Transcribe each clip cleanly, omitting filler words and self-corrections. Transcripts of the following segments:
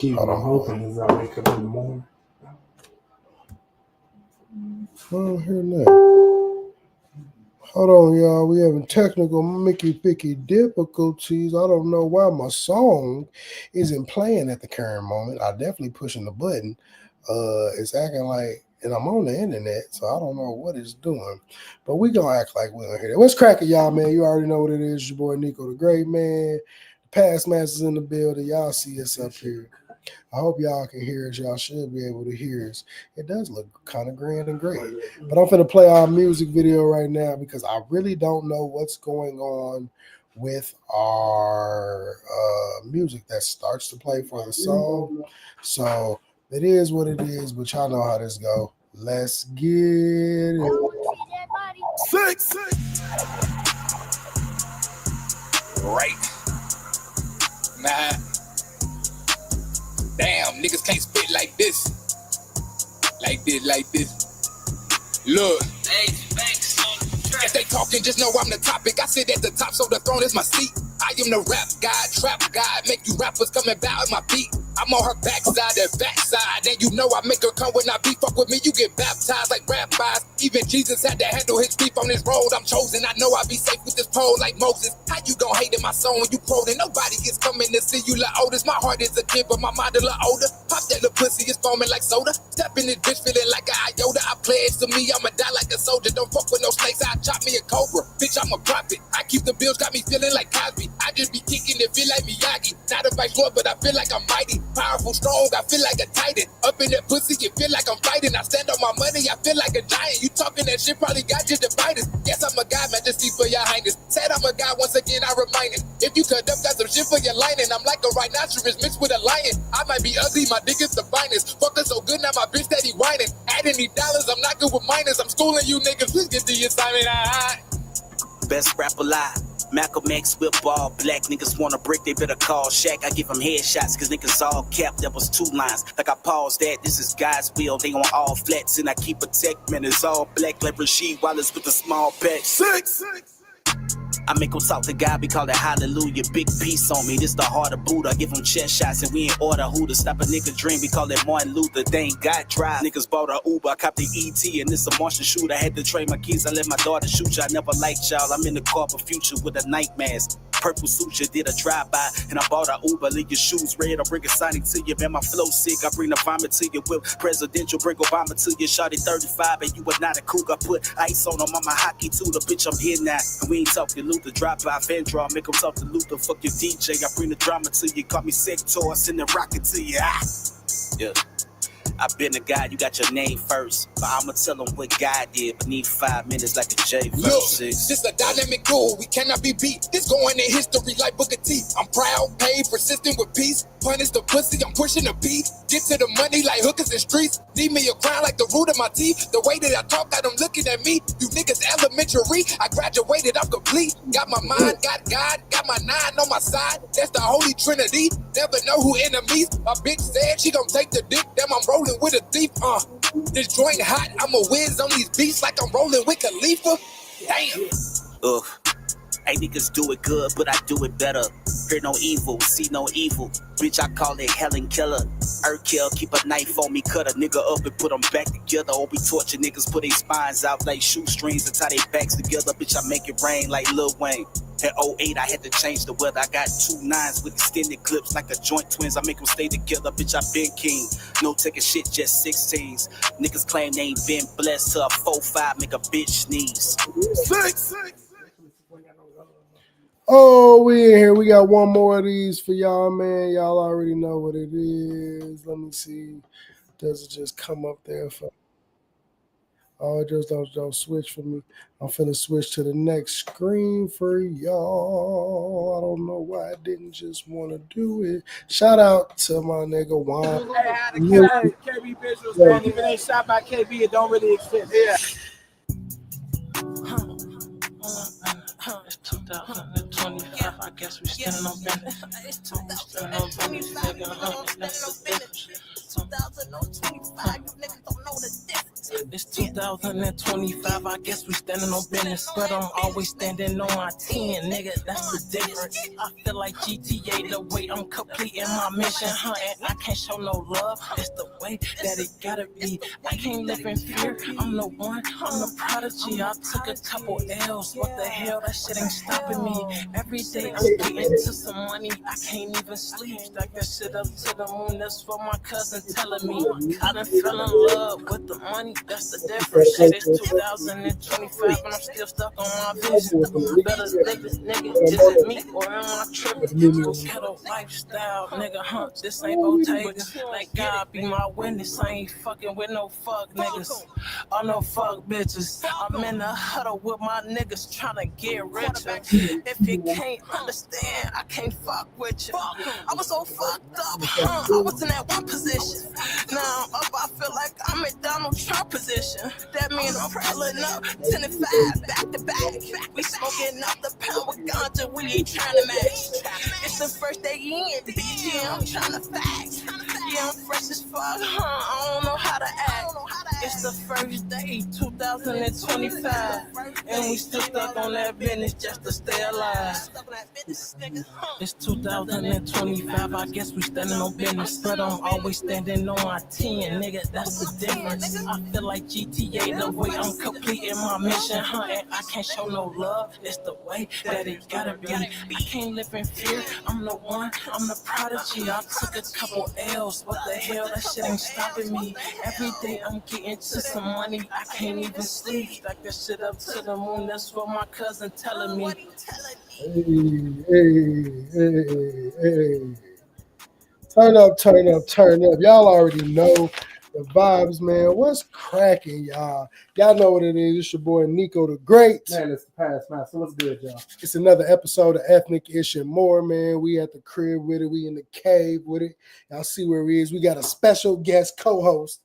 Keep on hoping as I wake up in the morning. I don't hear nothing. Hold on, y'all. We having technical Mickey Picky difficulties. I don't know why my song isn't playing at the current moment. I definitely pushing the button. It's acting like, and I'm on the internet, so I don't know what it's doing. But we gonna act like we don't hear it. What's cracking, y'all, man? You already know what it is. Your boy Nico the Great, man. Past Masters in the building. Y'all see us up here. I hope y'all can hear us. Y'all should be able to hear us. It does look kind of grand and great. But I'm finna play our music video right now because I really don't know what's going on with our music that starts to play for the song. So it is what it is, but y'all know how this go. Let's get it. 6. Right. 9. Damn, niggas can't spit like this. Like this. Look. If they talking, just know I'm the topic. I sit at the top, so the throne is my seat. I am the rap god, trap god. Make you rappers come and bow at my feet. I'm on her backside, and you know I make her come when I be. Fuck with me, you get baptized like rabbis. Even Jesus had to handle his beef on his road. I'm chosen, I know I be safe with this pole like Moses. How you gon' hate in my song when you quoting? Nobody is coming to see you like Otis. My heart is a kid, but my mind a little older. Pop that little pussy, is foaming like soda. Step in this bitch, feeling like an iota. I pledge to me, I'ma die like a soldier. Don't fuck with no snakes, I chop me a cobra. Bitch, I'm a prophet. I keep the bills, got me feeling like Cosby. I just be kicking it, feel like Miyagi. Not a vice lord, but I feel like I'm mighty. Powerful, strong, I feel like a titan. Up in that pussy, you feel like I'm fighting. I stand on my money, I feel like a giant. You talking that shit, probably got you divided. Yes, I'm a guy, majesty for your highness. Said I'm a guy, once again, I remind it. If you cut up, got some shit for your lining. I'm like a rhinoceros mixed with a lion. I might be ugly, my dick is the finest. Fucker so good, now my bitch steady whining. Adding these dollars, I'm not good with minors. I'm schooling you niggas, please get the assignment. Best rap alive. Malcolm X whip all black niggas wanna break, they better call Shaq. I give them headshots cause niggas all capped. That was 2 lines. Like I paused that, this is God's will. They on all flats and I keep a tech, man. It's all black like Rasheed Wallace with a small patch. 6. I make them talk to God, we call it hallelujah. Big piece on me, this the heart of Buddha. I give them chest shots and we in order who to stop a nigga dream. We call it Martin Luther, they ain't got drive. Niggas bought a Uber, I copped the ET and this a Martian shooter. I had to trade my keys, I let my daughter shoot you. I never liked y'all, I'm in the car for future with a night mask. Purple suture, did a drive-by, and I bought a Uber. Leave your shoes red, I bring a Sonic to you. Man, my flow sick, I bring the vomit to you. Whip presidential, bring Obama to you. Shot it 35, and you are not a kook. I put ice on them, I'm a hockey too. The bitch, I'm here now. And we ain't talking Luther, drop-by, fan draw, make them talk to Luther. Fuck your DJ, I bring the drama to you. Call me Sector, I send the rocket to you. Yeah. I been a guy, you got your name first. But I'ma tell them what God did beneath 5 minutes like a J verse. Look, 6. this a dynamic duel, we cannot be beat. This going in history like Booker T. I'm proud, paid, persistent with peace. Punish the pussy, I'm pushing the beat. Get to the money like hookers in streets. Need me a crown like the root of my teeth. The way that I talk, got them looking at me. You niggas elementary, I graduated, I'm complete. Got my mind, got God, got my 9 on my side. That's the Holy Trinity. Never know who enemies. My bitch said she gon' take the dick. Damn, I'm rolling with a thief. This joint hot, I'm a whiz on these beats like I'm rolling with Khalifa. Damn. Ugh. Hey, niggas do it good, but I do it better. Hear no evil, see no evil. Bitch, I call it Helen Keller. Kill, keep a knife on me, cut a nigga up and put them back together. Or we torture niggas, put their spines out like shoestrings and tie their backs together. Bitch, I make it rain like Lil Wayne. At 08, I had to change the weather. I got 2 9s with extended clips like a joint twins. I make them stay together, bitch, I been king. No taking shit, just 16s. Niggas claim they ain't been blessed till a 4-5 make a bitch sneeze. 6. Oh, we in here. We got one more of these for y'all, man. Y'all already know what it is. Let me see. Does it just come up there for? Oh, it just don't switch for me. I'm finna switch to the next screen for y'all. I don't know why I didn't just want to do it. Shout out to my nigga Juan. Hey, how the KB visuals, man. If it ain't shot by KB, it don't really exist. Yeah. It's 2025, I guess we still no business. It's 2025, you niggas don't know the difference. It's 2025, 2025, I guess we standing on business, but I'm always standing on my 10, nigga, that's the difference. I feel like GTA the way I'm completing my mission, and I can't show no love, it's the way that it gotta be. I can't live in fear, I'm the one, I'm the prodigy. I took a couple L's, what the hell, that shit ain't stopping me. Every day I'm getting to some money, I can't even sleep. Stack that shit up to the moon, that's what my cousin telling me. I done fell in love with the money, that's the difference. Shit, it's 2025 and I'm still stuck on my vision. Better think this nigga, is it me or am I tripping? Ghetto lifestyle, nigga, this ain't Bottega. Like God be my witness, I ain't fucking with no fuck niggas. Oh no fuck bitches. I'm in the huddle with my niggas tryna get richer. If you can't understand, I can't fuck with you. I was so fucked up, I was in that one position. Now I'm up, I feel like I'm in Donald Trump position. That means I'm pulling up 10 and 5 back to back. We smoking up the pound with ganja, we ain't tryna match. It's the first day in, bitch, yeah, I'm tryna fax. Yeah, I'm fresh as fuck, I don't know how to act. It's the first day, 2025, and we still stuck on that business just to stay alive. It's 2025, I guess we standing on business, but I'm always standing on my 10, nigga, that's the difference. I feel like GTA the way I'm completing my mission, and I can't show no love, it's the way that it gotta be. I can't live in fear, I'm the one, I'm the prodigy. I took a couple L's, what the hell, that shit ain't stopping me. Every day I'm getting to some money, I can't even sleep. Stack that shit up to the moon, that's what my cousin telling me. Hey. Turn up, turn up, turn up. Y'all already know the vibes, man. What's cracking, y'all? Y'all know what it is. It's your boy NicoThaGreat. Man, it's the Past Master. What's good, y'all? It's another episode of Ethnic Ish and More, man. We at the crib with it. We in the cave with it. Y'all see where he is. We got a special guest co-host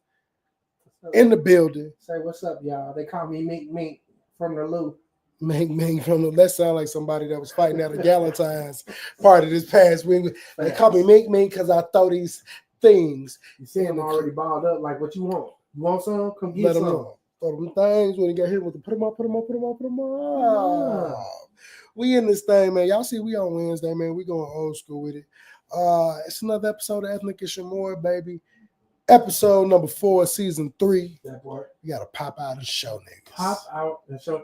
in the building. Say what's up, y'all. They call me Mink from the Lou. Ming from the, that sound like somebody that was fighting at a Galentine's party this past week. They call me Mink because I throw these things. You see him already balled up. Like, what you want? You want some? Come get some. Throw them things when he got hit with the put them up. We in this thing, man. Y'all see we on Wednesday, man. We going old school with it. It's another episode of Ethnic Ish and More, baby. Episode number 4, season 3. That part. You gotta pop out and show niggas. Pop out and show.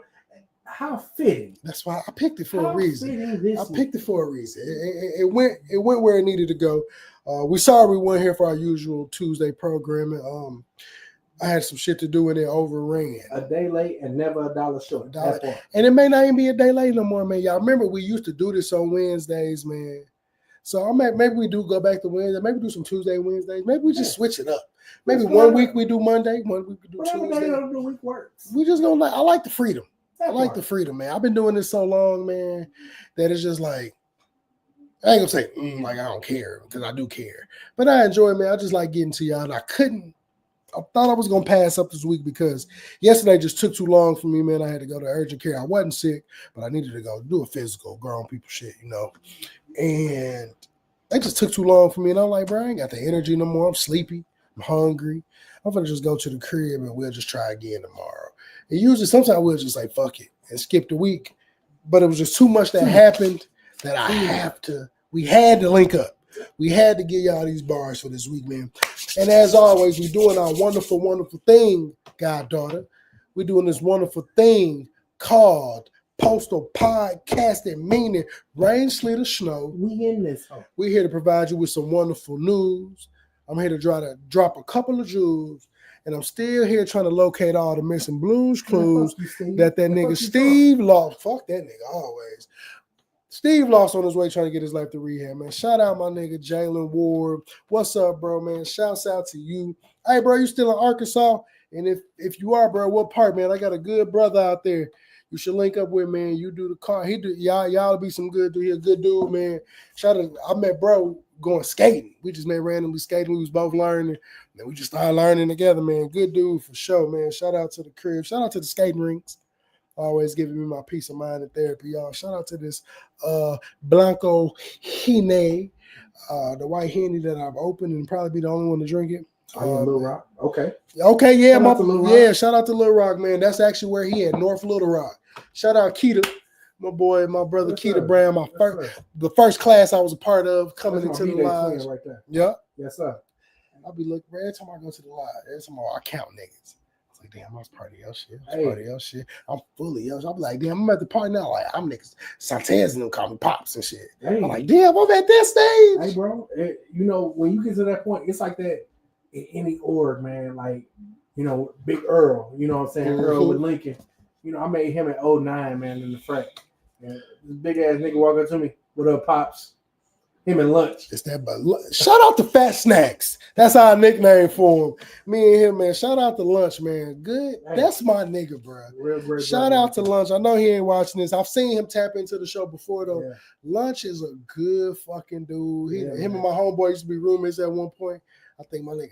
How fitting. That's why I picked it for a reason. It went where it needed to go. We sorry we weren't here for our usual Tuesday programming. I had some shit to do and it overran. A day late and never a dollar short. And it may not even be a day late no more, man. Y'all remember we used to do this on Wednesdays, man. So maybe we do go back to Wednesday. Maybe do some Tuesday, Wednesdays. Maybe we just switch it up. Maybe one week we do Monday, 1 week we do Tuesday. Whatever day of the week works. We just gonna I like the freedom. I like the freedom, man. I've been doing this so long, man, that it's just like, I ain't gonna say, like I don't care, because I do care. But I enjoy it, man. I just like getting to y'all. And I thought I was gonna pass up this week because yesterday just took too long for me, man. I had to go to urgent care. I wasn't sick, but I needed to go do a physical, grown people shit, you know. And they just took too long for me. And I'm like, bro, I ain't got the energy no more. I'm sleepy. I'm hungry. I'm gonna just go to the crib and we'll just try again tomorrow. And usually, sometimes we'll just say, fuck it, and skip the week. But it was just too much that happened that we had to link up. We had to get y'all these bars for this week, man. And as always, we're doing our wonderful, wonderful thing, goddaughter. We're doing this wonderful thing called Postal Podcasting, meaning rain, sleet, or snow. We in this. We're here to provide you with some wonderful news. I'm here to try to drop a couple of jewels. And I'm still here trying to locate all the missing Blues Clues that nigga Steve lost. Fuck that nigga always. Steve lost on his way trying to get his life to rehab, man. Shout out my nigga Jalen Ward. What's up, bro, man? Shouts out to you. Hey, bro, you still in Arkansas? And if you are, bro, what part, man? I got a good brother out there. You should link up with, man. You do the car. Y'all be some good dude. He a good dude, man. Shout out. I met bro going skating. We just met randomly skating. We was both learning. And we just started learning together, man. Good dude for sure, man. Shout out to the crib. Shout out to the skating rinks. Always giving me my peace of mind and therapy, y'all. Shout out to this Blanco Hine, the white Henny that I've opened and probably be the only one to drink it. Little Rock. Okay. Okay, yeah, Shout out to Little Rock. yeah. Shout out to Little Rock, man. That's actually where he at, North Little Rock. Shout out Keita, my boy, my brother Yes, Keita sir. Brown. The first class I was a part of coming That's into my the B-Day twin lodge. right there. Yeah, Yes, sir. I'll be looking every time I go to the lodge. Every time I count niggas. It's like, damn, I was part of your shit. I'm fully yo. I'm like, damn, I'm at the party now. Like, I'm niggas. Santez and them call me pops and shit. Hey. I'm like, damn, I'm at this stage. Hey, bro. You know, when you get to that point, it's like that in any org, man. Like, you know, Big Earl. You know what I'm saying? Earl with Lincoln. You know, I made him at 09, man, in the frat. And this big ass nigga walk up to me. What up, pops? Him and Lunch. It's that, but shout out to Fat Snacks. That's our nickname for him. Me and him, man. Shout out to Lunch, man. Good. Hey. That's my nigga, bro. Real great. Shout out to Lunch. I know he ain't watching this. I've seen him tap into the show before, though. Yeah. Lunch is a good fucking dude. Him man. and my homeboy used to be roommates at one point. I think my nigga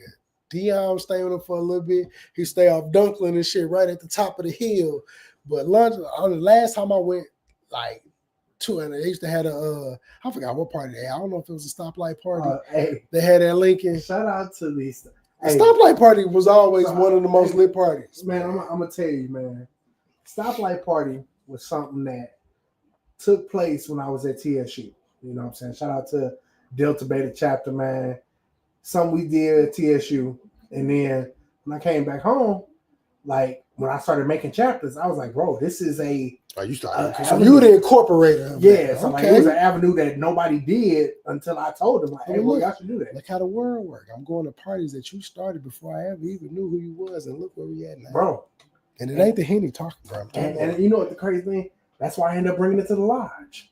Dion stayed with him for a little bit. He stayed off Dunklin and shit right at the top of the hill. But Lunch, the last time I went, like, and they used to have I forgot what party they had. I don't know if it was a stoplight party. Hey, They had that Lincoln. shout out to these. The stoplight party was always one of the most lit parties. Man, I'm gonna tell you, man. Stoplight party was something that took place when I was at TSU. You know what I'm saying? Shout out to Delta Beta chapter, man. Something we did at TSU. And then when I came back home, like when I started making chapters, I was like, bro, this is a You started. So you were the incorporator. Yeah, so like it was an avenue that nobody did until I told them, like, hey, well, y'all should do that. Look how the world works. I'm going to parties that you started before I ever even knew who you was, and look where we at now. Bro. And it ain't the Henny talking, bro. And you know what the crazy thing? That's why I ended up bringing it to the lodge.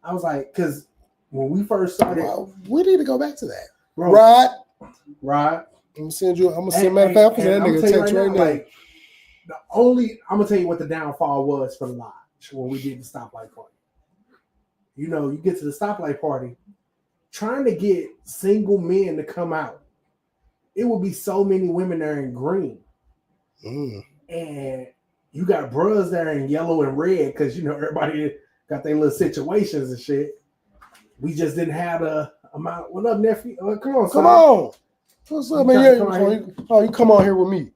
I was like, because when we first started. Well, we need to go back to that. Bro, Rod. I'm gonna send you. I'm gonna send matter of fact, that nigga text right now. Like, I'm gonna tell you what the downfall was for the lodge when we did the stoplight party. You know, you get to the stoplight party, trying to get single men to come out. It would be so many women there in green, and you got bros there in yellow and red because you know everybody got their little situations and shit. We just didn't have the amount. What up, nephew? Come on, son. Come on. What's up, man? You come on here with me.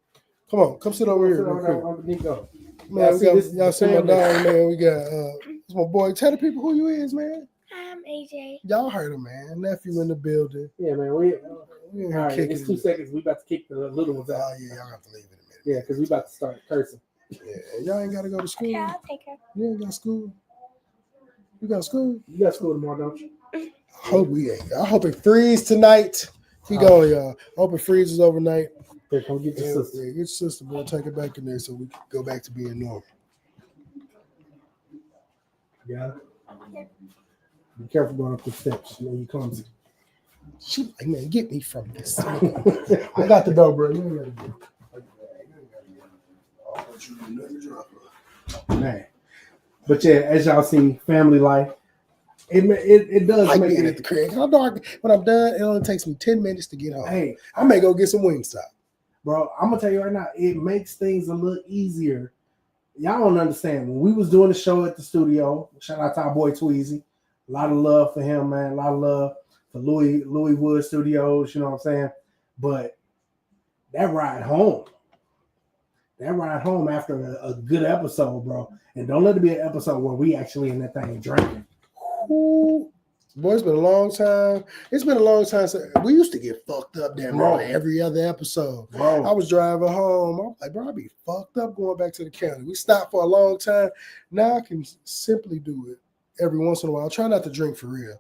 Come on, come sit over here. Nico. Man, y'all see my dog, man. We got it's my boy. Tell the people who you is, man. I'm AJ. Y'all heard him, man. Nephew in the building. Yeah, man. We all right, it's 2 seconds. We about to kick the little ones out. Oh yeah, y'all have to leave in a minute. Yeah, because we about to start cursing. Yeah, y'all ain't gotta go to school. Yeah, I'll take her. You ain't got school. You got school? You got school tomorrow, don't you? I hope we ain't. I hope it freeze tonight. Keep going, y'all. I hope it freezes overnight. Here, come get your sister. Yeah, get your sister, bro. Take it back in there so we can go back to being normal. Yeah. Be careful going up the steps. You know you clumsy. She like, man, get me from this. I got the door, bro. You ain't gotta go. Man. But yeah, as y'all see, family life. It does like make being it at the crib. When I'm done, it only takes me 10 minutes to get home. Hey, I may go get some Wingstop. Bro, I'm gonna tell you right now, it makes things a little easier. Y'all don't understand. When we was doing the show at the studio, shout out to our boy Tweezy. A lot of love for him, man. A lot of love for Louis Wood Studios, you know what I'm saying? But that ride home after a good episode, bro. And don't let it be an episode where we actually in that thing drinking. Ooh. Boy, it's been a long time. It's been a long time since we used to get fucked up damn right every other episode. Bro. I was driving home. I'm like, bro, I be fucked up going back to the county. We stopped for a long time. Now I can simply do it every once in a while. I try not to drink for real.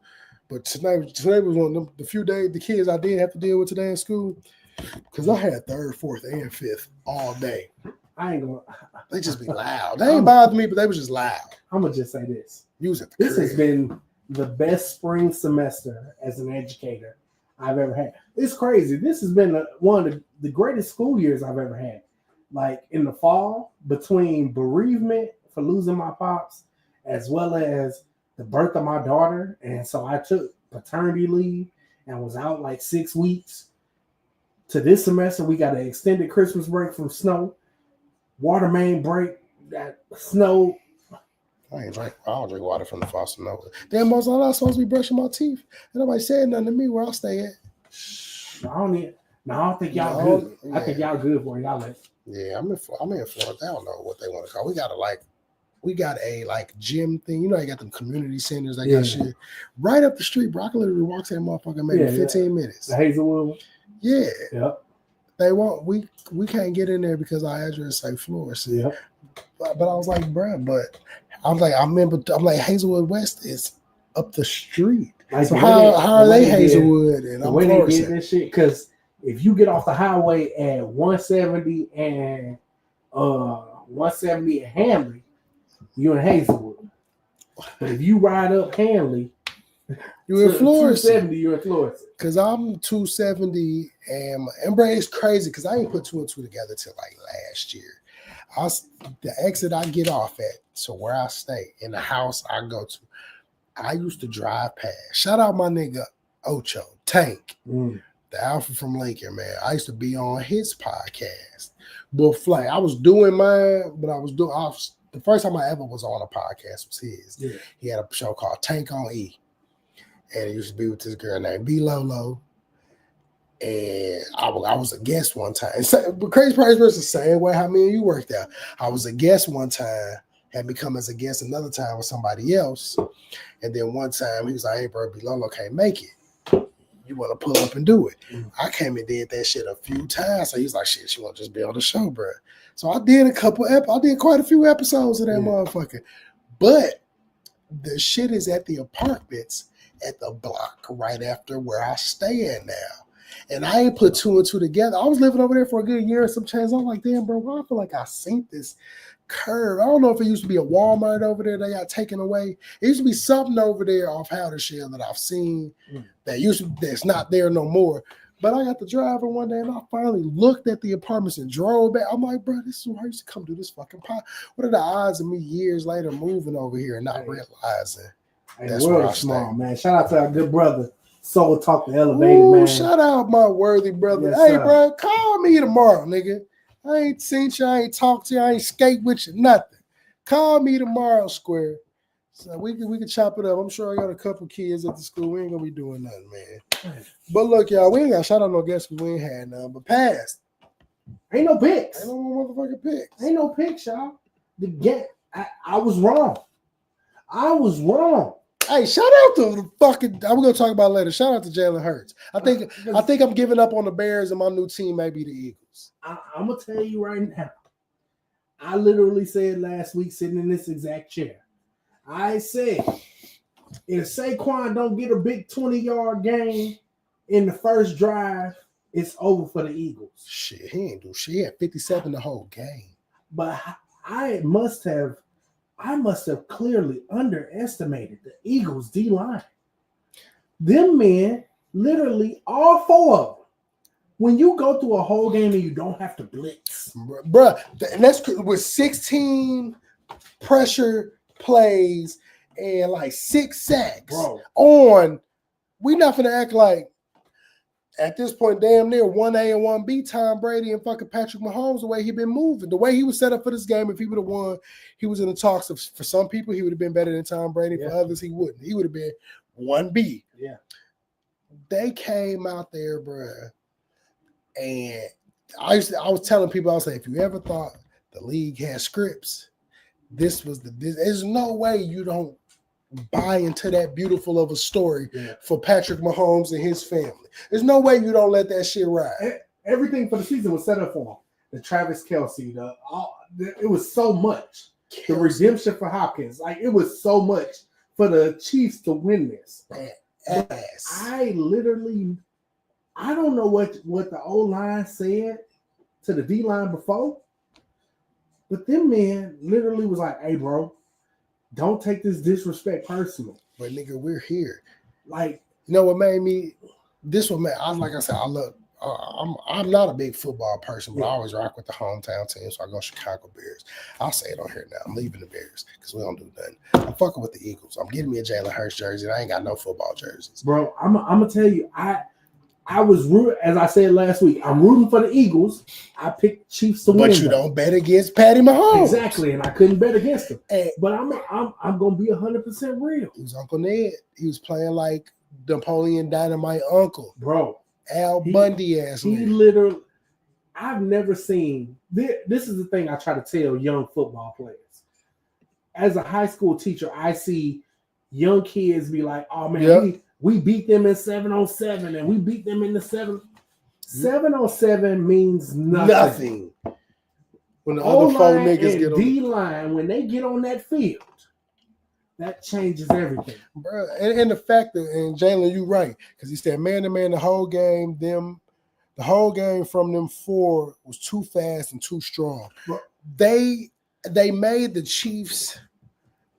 But today was one of the few days the kids I did have to deal with today in school. Because I had 3rd, 4th, and 5th all day. I ain't gonna. They just be loud. They ain't bothered me, but they was just loud. I'm gonna just say this. This has been the best spring semester as an educator I've ever had. It's crazy. This has been one of the greatest school years I've ever had. Like in the fall, between bereavement for losing my pops, as well as the birth of my daughter, and so I took paternity leave and was out like 6 weeks. To this semester, we got an extended Christmas break from snow, water main break, that snow. I don't drink water from the faucet. No. Damn, I'm not supposed to be brushing my teeth. And nobody said nothing to me where I stay at. I don't need. No, I don't think y'all good. I think y'all good for y'all left. Yeah, I'm in Florida. I don't know what they want to call. We got a gym thing. You know, you got them community centers. They got shit right up the street. Bro, I can literally walk to that motherfucker maybe 15 minutes. The Hazelwood one? Yeah. Yep. They won't. We can't get in there because our address say Florida. Yep. But I was like, bro, but I'm like Hazelwood West is up the street. Like, so how are they Hazelwood and the I'm way Florida? They get this shit, because if you get off the highway at 170 and 170 at Hanley, you're in Hazelwood. But if you ride up Hanley, you're in Florida. 270, you're in Florida. Because I'm 270 and bro, it's crazy because I ain't put 2 and 2 together till like last year. The exit I get off at, so where I stay, in the house I go to, I used to drive past. Shout out my nigga Ocho, Tank, the Alpha from Lincoln, man. I used to be on his podcast. But like, I was doing mine, but the first time I ever was on a podcast was his. Yeah. He had a show called Tank on E. And he used to be with this girl named B Lolo. And I was a guest one time. But Crazy Price versus the same way how me and you worked out. I was a guest one time, had me come as a guest another time with somebody else. And then one time he was like, hey, bro, B Lolo can't make it. You want to pull up and do it? I came and did that shit a few times. So he was like, shit, she want to just be on the show, bro. So I did I did quite a few episodes of that motherfucker. But the shit is at the apartments at the block right after where I stay at now. And I ain't put 2 and 2 together. I was living over there for a good year and some change. I'm like, damn, bro, why I feel like I seen this curve. I don't know if it used to be a Walmart over there that got taken away. It used to be something over there off Howdershell that I've seen that's not there no more. But I got the driver one day and I finally looked at the apartments and drove back. I'm like, bro, this is where I used to come do this fucking pot. What are the odds of me years later moving over here and not realizing that's where I stay? Man. Shout out to our good brother. Soul Talk the Elevated, man. Shout out my worthy brother. Yes, hey, sir. bro, call me tomorrow, nigga. I ain't seen you, I ain't talked to you, I ain't skate with you, nothing. Call me tomorrow, Square. So we can chop it up. I'm sure I got a couple kids at the school. We ain't gonna be doing nothing, man. But look, y'all, we ain't got shout out no guests because we ain't had none. But past. Ain't no picks. Ain't no motherfucking picks. Ain't no picks, y'all. I was wrong. I was wrong. Hey, shout out to the fucking. I'm gonna talk about it later. Shout out to Jalen Hurts. I think I'm giving up on the Bears, and my new team may be the Eagles. I'm gonna tell you right now. I literally said last week, sitting in this exact chair, I said, if Saquon don't get a big 20-yard game in the first drive, it's over for the Eagles. Shit, he ain't do shit. He had 57 the whole game. But I must have clearly underestimated the Eagles' D-line. Them men, literally all 4 of them, when you go through a whole game and you don't have to blitz. Bruh, and that's with 16 pressure plays and like 6 sacks we not gonna act like at this point, damn near 1A and 1B, Tom Brady and fucking Patrick Mahomes, the way he been moving, the way he was set up for this game. If he would have won, he was in the talks of, for some people, he would have been better than Tom Brady. For others, he wouldn't. He would have been 1B. Yeah. They came out there, bruh, and I was telling people, I was like, if you ever thought the league had scripts, there's no way you don't buy into that beautiful of a story for Patrick Mahomes and his family. There's no way you don't let that shit ride. Everything for the season was set up for him. The Travis Kelce, it was so much. The redemption for Hopkins, like it was so much for the Chiefs to win this. I don't know what the O-line said to the D-line before, but them men literally was like, hey, bro, don't take this disrespect personal. But nigga, we're here. Like, you know what made me? This one, man. Like I said, I'm not a big football person, but I always rock with the hometown team. So I go Chicago Bears. I'll say it on here now. I'm leaving the Bears because we don't do nothing. I'm fucking with the Eagles. I'm getting me a Jalen Hurts jersey. And I ain't got no football jerseys, bro. I'm gonna tell you, I was rooting, as I said last week, I'm rooting for the Eagles. I picked Chiefs to win. But you don't bet against Patty Mahomes. Exactly, and I couldn't bet against him. But I'm gonna be 100% real. He was Uncle Ned. He was playing like Napoleon Dynamite uncle. Bro, Al Bundy ass. He literally. I've never seen this is the thing I try to tell young football players. As a high school teacher, I see young kids be like, "Oh man, we beat them in 7-on-7, and we beat them in the 7-on-7 means nothing. When the other four niggas get on D-line, when they get on that field, that changes everything, bro. And the fact that, and Jalen, you right, because he said man to man the whole game. The whole game from them four was too fast and too strong. They made the Chiefs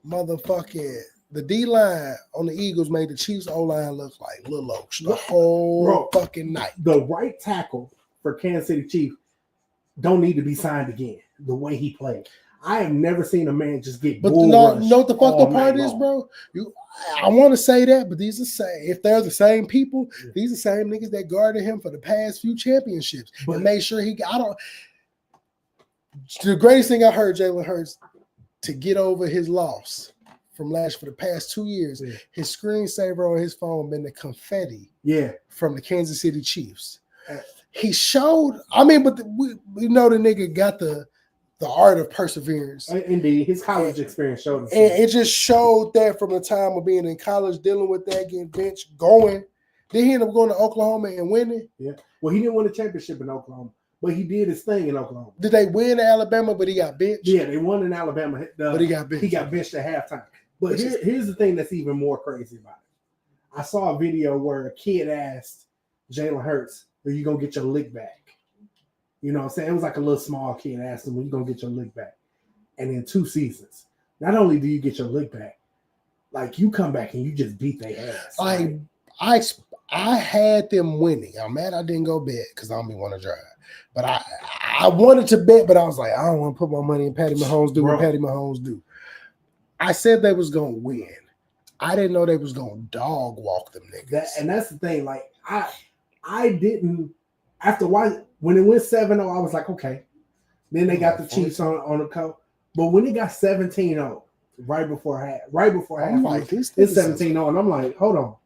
motherfucking the D-line on the Eagles made the Chiefs O-line look like Lil Oaks the whole fucking night. The right tackle for Kansas City Chiefs don't need to be signed again. The way he played, I have never seen a man just get. But you know what the fucked up part is, bro? I want to say that, but these are if they're the same people, these are the same niggas that guarded him for the past few championships and made sure he got. The greatest thing I heard Jalen Hurts to get over his loss from for the past 2 years, his screensaver on his phone been the confetti from the Kansas City Chiefs. He showed, but we know the nigga got the art of perseverance. Indeed, his college experience showed us. And it just showed that from the time of being in college, dealing with that, getting benched, going. Then he ended up going to Oklahoma and winning. Yeah. Well, he didn't win a championship in Oklahoma, but he did his thing in Oklahoma. Did they win in Alabama, but he got benched? Yeah, they won in Alabama, but he got benched. He got benched at halftime. But here's the thing that's even more crazy about it. I saw a video where a kid asked Jalen Hurts, "Are you gonna get your lick back?" You know what I'm saying? It was like a little small kid asked him, "When you gonna get your lick back?" And in 2 seasons, not only do you get your lick back, like you come back and you just beat their ass. I had them winning. I'm mad I didn't go bet because I don't want to drive. But I wanted to bet, but I was like, I don't want to put my money in Patty Mahomes do what Patty Mahomes do. I said they was gonna win. I didn't know they was gonna dog walk them niggas. And that's the thing. Like I didn't after when it went 7-0, I was like, okay. Then they got the Chiefs on the coat. But when it got 17-0, right before half, I'm like, it's 17-0, and I'm like, hold on.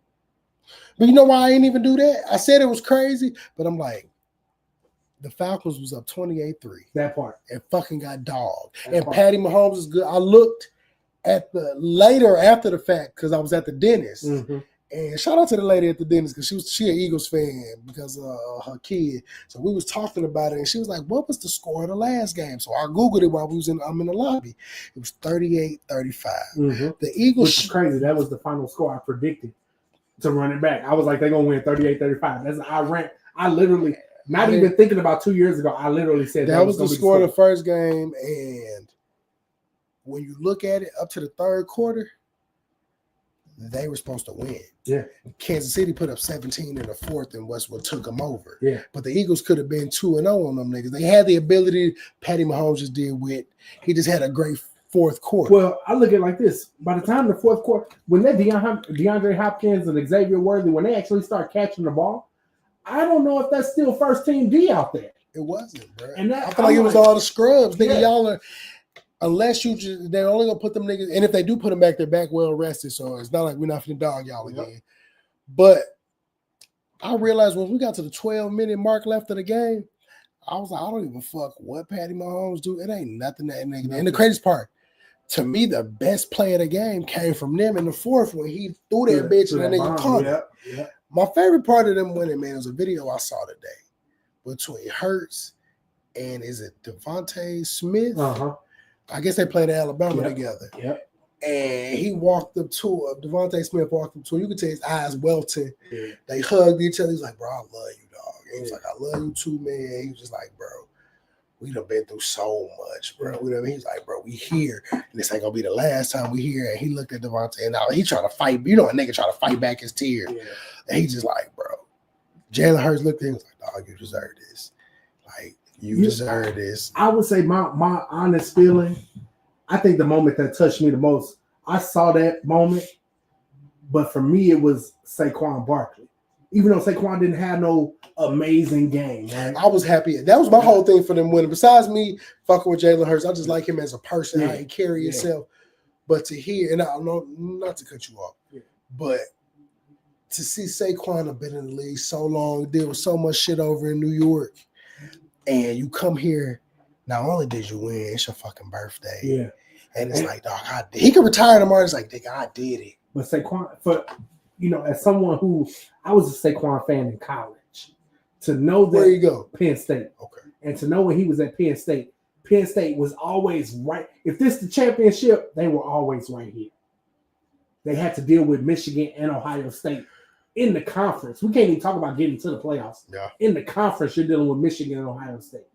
But you know why I didn't even do that? I said it was crazy, but I'm like, the Falcons was up 28-3. That part. And fucking got dogged. And Patty Mahomes is good. I looked at the later after the fact because I was at the dentist. Mm-hmm. And shout out to the lady at the dentist because she an Eagles fan because of her kid. So we was talking about it, and she was like, what was the score of the last game? So I Googled it while I'm in the lobby. It was 38-35. Mm-hmm. The Eagles. Which is crazy. That was the final score I predicted to run it back. I was like, they're going to win 38-35. I literally, not even thinking about 2 years ago, I literally said that was the score of the first game. And when you look at it up to the third quarter, they were supposed to win. Yeah. Kansas City put up 17 in the fourth, and was what took them over. Yeah. But the Eagles could have been 2-0 on them niggas. They had the ability. Patty Mahomes just did with. He just had a great fourth quarter. Well, I look at it like this. By the time the fourth quarter, when that DeAndre Hopkins and Xavier Worthy, when they actually start catching the ball, I don't know if that's still first team D out there. It wasn't, bro. And I feel like it was all the scrubs. Nigga, y'all are. Unless they're only gonna put them niggas, and if they do put them back, they're back well rested. So it's not like we're not finna dog y'all again. Yep. But I realized when we got to the 12-minute mark left of the game, I was like, I don't even fuck what Patty Mahomes do. It ain't nothing that nigga. And the craziest part, to me, the best play of the game came from them in the fourth when he threw that bitch and that nigga caught it. Yep. My favorite part of them winning, man, was a video I saw today between Hurts and is it Devontae Smith? Uh-huh. I guess they played at Alabama together. Yep. And he walked up to Devontae Smith walked up to him. You could tell his eyes welting. Yeah. They hugged each other. He's like, bro, I love you, dog. And he was like, I love you too, man. He was just like, bro, we done been through so much, bro. He's like, bro, we here. And this ain't gonna be the last time we here. And he looked at Devontae and now he trying to fight. You know, a nigga trying to fight back his tears. Yeah. And he just like, bro. Jalen Hurts looked at him and was like, dog, you deserve this. Like, you deserve this. I would say my honest feeling, I think the moment that touched me the most, I saw that moment, but for me, it was Saquon Barkley. Even though Saquon didn't have no amazing game, right? I was happy. That was my whole thing for them winning. Besides me fucking with Jalen Hurts, I just like him as a person, how he carry himself. But to hear, and I don't know, not to cut you off, but to see Saquon have been in the league so long, deal with so much shit over in New York, and you come here, not only did you win, it's your fucking birthday. Yeah. And it's like, dog, he can retire tomorrow. It's like, nigga, I did it. But Saquon, as someone who, I was a Saquon fan in college, to know that Where you go? Penn State. Okay. And to know when he was at Penn State was always right. If this the championship, they were always right here. They had to deal with Michigan and Ohio State in the conference. We can't even talk about getting to the playoffs. Yeah. In the conference, you're dealing with Michigan and Ohio State.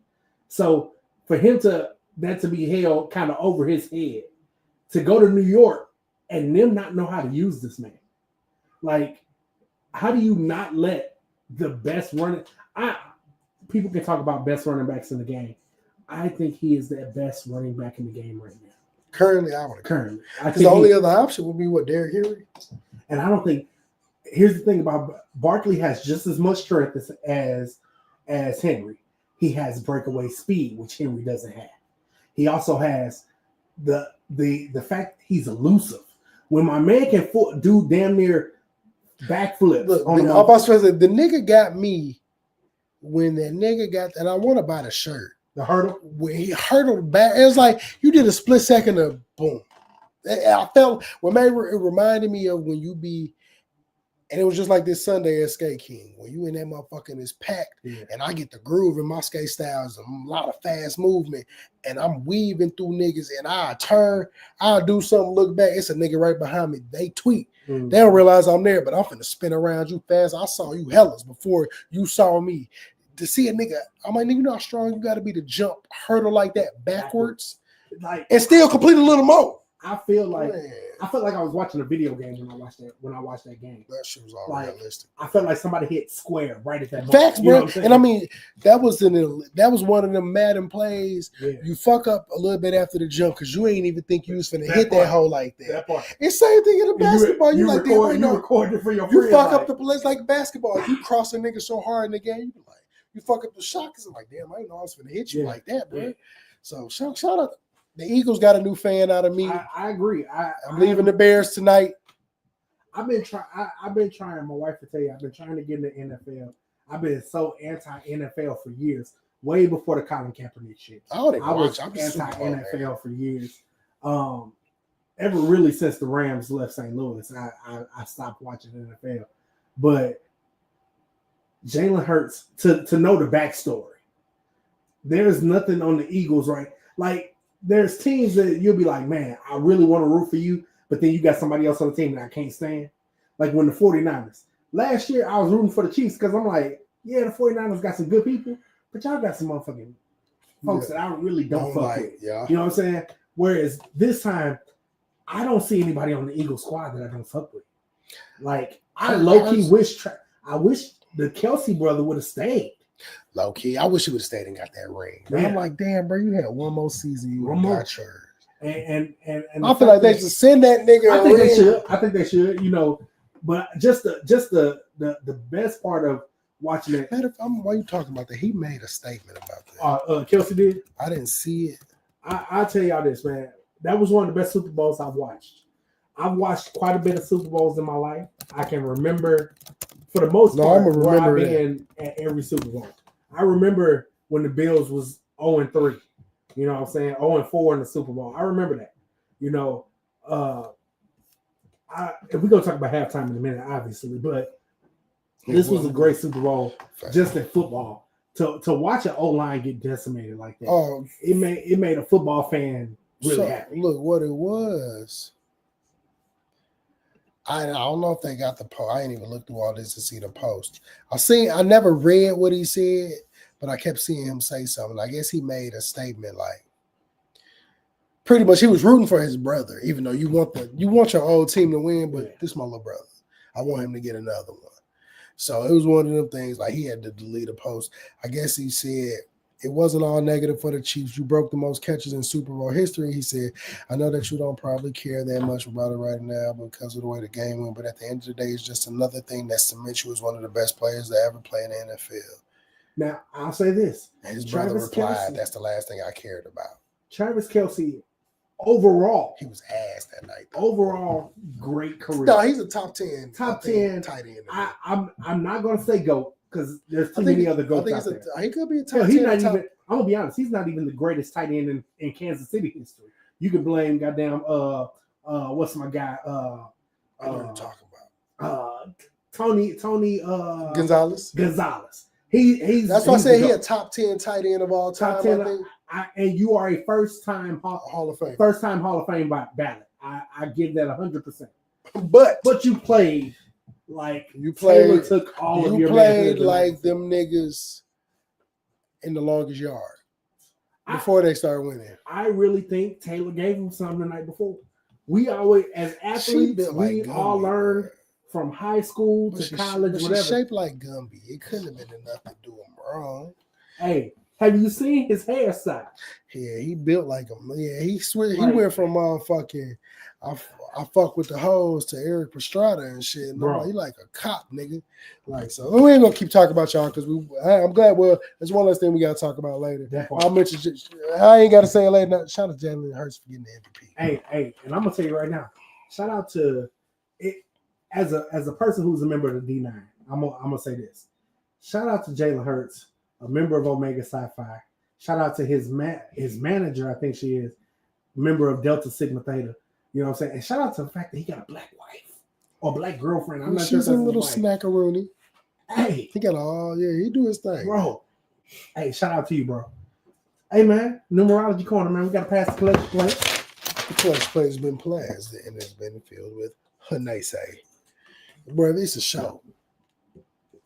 So for him to be held kind of over his head, to go to New York and them not know how to use this man. Like, how do you not let the best running? People can talk about best running backs in the game. I think he is the best running back in the game right now. Currently, I would agree. Currently. Because the only other option would be Derrick Henry. And I don't think, here's the thing about Barkley has just as much strength as Henry. He has breakaway speed, which Henry doesn't have. He also has the fact he's elusive. When my man can do damn near backflips. Look, the nigga got me when that nigga got, and I want to buy the shirt. The hurdle? When he hurdled back, it was like you did a split second of boom. I felt, it reminded me of when you be, and it was just like this Sunday at Skate King, when you in that motherfucker and it's packed, and I get the groove in my skate styles, a lot of fast movement, and I'm weaving through niggas, and I turn, I'll do something, look back, it's a nigga right behind me, they tweet. Mm-hmm. They don't realize I'm there, but I'm finna spin around you fast. I saw you hellas before you saw me. To see a nigga, I'm like, nigga, you know how strong you gotta be to jump, hurdle like that backwards, like, and still complete a little more. I feel like I was watching a video game when I watched that game. That shit was all realistic. I felt like somebody hit square right at that moment. Facts, bro. And I mean, that was one of them Madden plays. Yeah. You fuck up a little bit after the jump because you ain't even think you was finna hit that hole like that. It's same thing in the basketball. You like recorded for your you fuck up the plays like basketball. You cross a nigga so hard in the game, you like you fuck up the shot because I'm like, damn, I didn't know I was finna hit you like that, bro. Yeah. So shout out. The Eagles got a new fan out of me. I agree. I'm leaving the Bears tonight. I've been trying. My wife will tell you, I've been trying to get in the NFL. I've been so anti-NFL for years, way before the Colin Kaepernick shit. I was anti-NFL for years. Ever really since the Rams left St. Louis, I stopped watching NFL. But Jalen Hurts, to know the backstory, there's nothing on the Eagles, right? Like, there's teams that you'll be like, man, I really want to root for you, but then you got somebody else on the team that I can't stand. Like when the 49ers. Last year, I was rooting for the Chiefs because I'm like, yeah, the 49ers got some good people, but y'all got some motherfucking folks that I really don't fuck with. Yeah. You know what I'm saying? Whereas this time, I don't see anybody on the Eagles squad that I don't fuck with. Like, I low-key wish the Kelsey brother would have stayed. Low key, I wish he would have stayed and got that ring. I'm like, damn, bro, you had one more season, you got yours. And I feel like they should send that nigga. I think they should. You know, but just the best part of watching it. Why you talking about that? He made a statement about that. Kelsey did. I didn't see it. I'll tell y'all this, man. That was one of the best Super Bowls I've watched. I've watched quite a bit of Super Bowls in my life. I can remember, for the most part, where I've been at every Super Bowl. I remember when the Bills was 0-3, you know what I'm saying? 0-4 in the Super Bowl. I remember that. You know, if we're going to talk about halftime in a minute, obviously, but this was a great Super Bowl just in football. To watch an O-line get decimated like that, it made a football fan really happy. Look what it was. I don't know if they got the post. I ain't even looked through all this to see the post. I never read what he said, but I kept seeing him say something. I guess he made a statement like, pretty much he was rooting for his brother, even though you want your old team to win, but this is my little brother. I want him to get another one. So it was one of them things like he had to delete a post. I guess he said it wasn't all negative for the Chiefs. You broke the most catches in Super Bowl history. He said, I know that you don't probably care that much about it right now because of the way the game went, but at the end of the day, it's just another thing that cements you as one of the best players to ever play in the NFL. Now, I'll say this. And his brother replied, that's the last thing I cared about. Travis Kelce overall, he was ass that night. Though. Overall, great career. No, he's a top 10. Top 10 tight end. I'm not gonna say GOAT because there's too many other GOATs out there. He could be a top 10. He's not even. I'm gonna be honest. He's not even the greatest tight end in Kansas City history. You could blame goddamn what's my guy I know what I'm talking about. Tony Gonzalez. He's that's why I say he's a top 10 tight end of all time. 10, I think. And you are a first-time Hall of Fame. First-time Hall of Fame ballot. I give that 100%. But you played like Taylor took all of your. You played like them niggas in the longest yard before they started winning. I really think Taylor gave him something the night before. We always, as athletes, we all learn from high school to college, whatever. She's shaped like Gumby. It couldn't have been enough to do him wrong. Hey, have you seen his hairstyle? Yeah, he built like him. Yeah, he went from motherfucking I fuck with the hoes to Eric Pastrada and shit. No, he like a cop, nigga. Like, so we ain't gonna keep talking about y'all because I'm glad. Well, there's one last thing we gotta talk about later. I'll mention. I ain't gotta say it later. Now, shout out to Jalen Hurts for getting the MVP. Hey, and I'm gonna tell you right now. Shout out to it as a person who's a member of the D9. I'm gonna say this. Shout out to Jalen Hurts, a member of Omega Sci-Fi. Shout out to his manager. I think she is a member of Delta Sigma Theta. You know what I'm saying? And shout out to the fact that he got a black wife or black girlfriend. I'm not sure. She's a little snackaroony. Hey. He got he do his thing. Bro. Hey, shout out to you, bro. Hey, man. Numerology corner, man. We got to pass the collection plate. The collection plate has been played and it's been filled with Hanese. Bro, this is a show.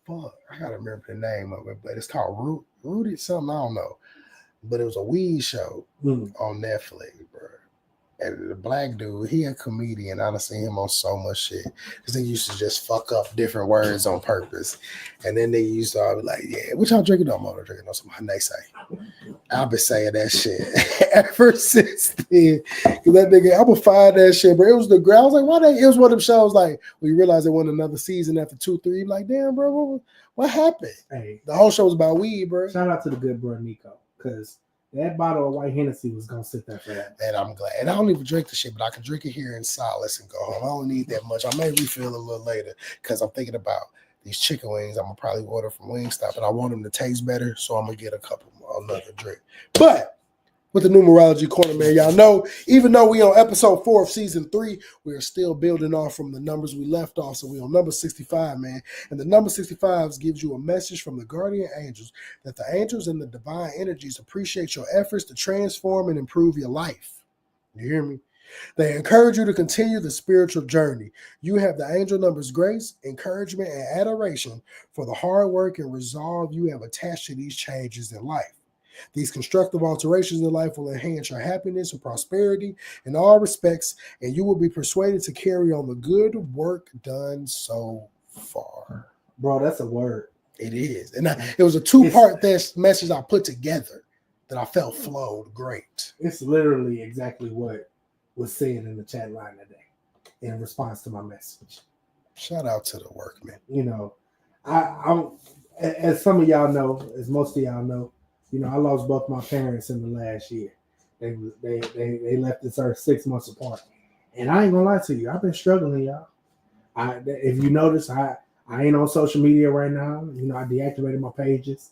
Fuck, I got to remember the name of it, but it's called Rooted something. I don't know. But it was a weed show on Netflix, bro. And the black dude, he a comedian. I done seen him on so much shit. Because they used to just fuck up different words on purpose. And then they used to all be like, yeah, what y'all drinking on? I'm drinking on some Hanese. I've been saying that shit ever since then. Because that nigga, I'm going to find that shit. But it was the ground. I was like, why it was one of them shows like, we realized they won another season after 2-3. Like, damn, bro, what happened? Hey, the whole show was about weed, bro. Shout out to the good bro, Nico. Because that bottle of white Hennessy was going to sit there forever. And I'm glad. And I don't even drink the shit, but I can drink it here in solace and go home. I don't need that much. I may refill a little later because I'm thinking about these chicken wings. I'm going to probably order from Wingstop, and I want them to taste better, so I'm going to get another drink. But with the numerology corner, man, y'all know, even though we on episode 4 of season 3, we're still building off from the numbers we left off. So we on number 65, man. And the number 65 gives you a message from the guardian angels that the angels and the divine energies appreciate your efforts to transform and improve your life. You hear me? They encourage you to continue the spiritual journey. You have the angel numbers grace, encouragement, and adoration for the hard work and resolve you have attached to these changes in life. These constructive alterations in life will enhance your happiness and prosperity in all respects, and you will be persuaded to carry on the good work done so far. Bro, that's a word. It is. And it was a 2-part message I put together that I felt flowed great. It's literally exactly what was said in the chat line today in response to my message. Shout out to the workman. You know, I'm as some of y'all know, as most of y'all know, you know, I lost both my parents in the last year. They left this earth 6 months apart. And I ain't gonna lie to you, I've been struggling, y'all. If you notice, I ain't on social media right now. You know, I deactivated my pages.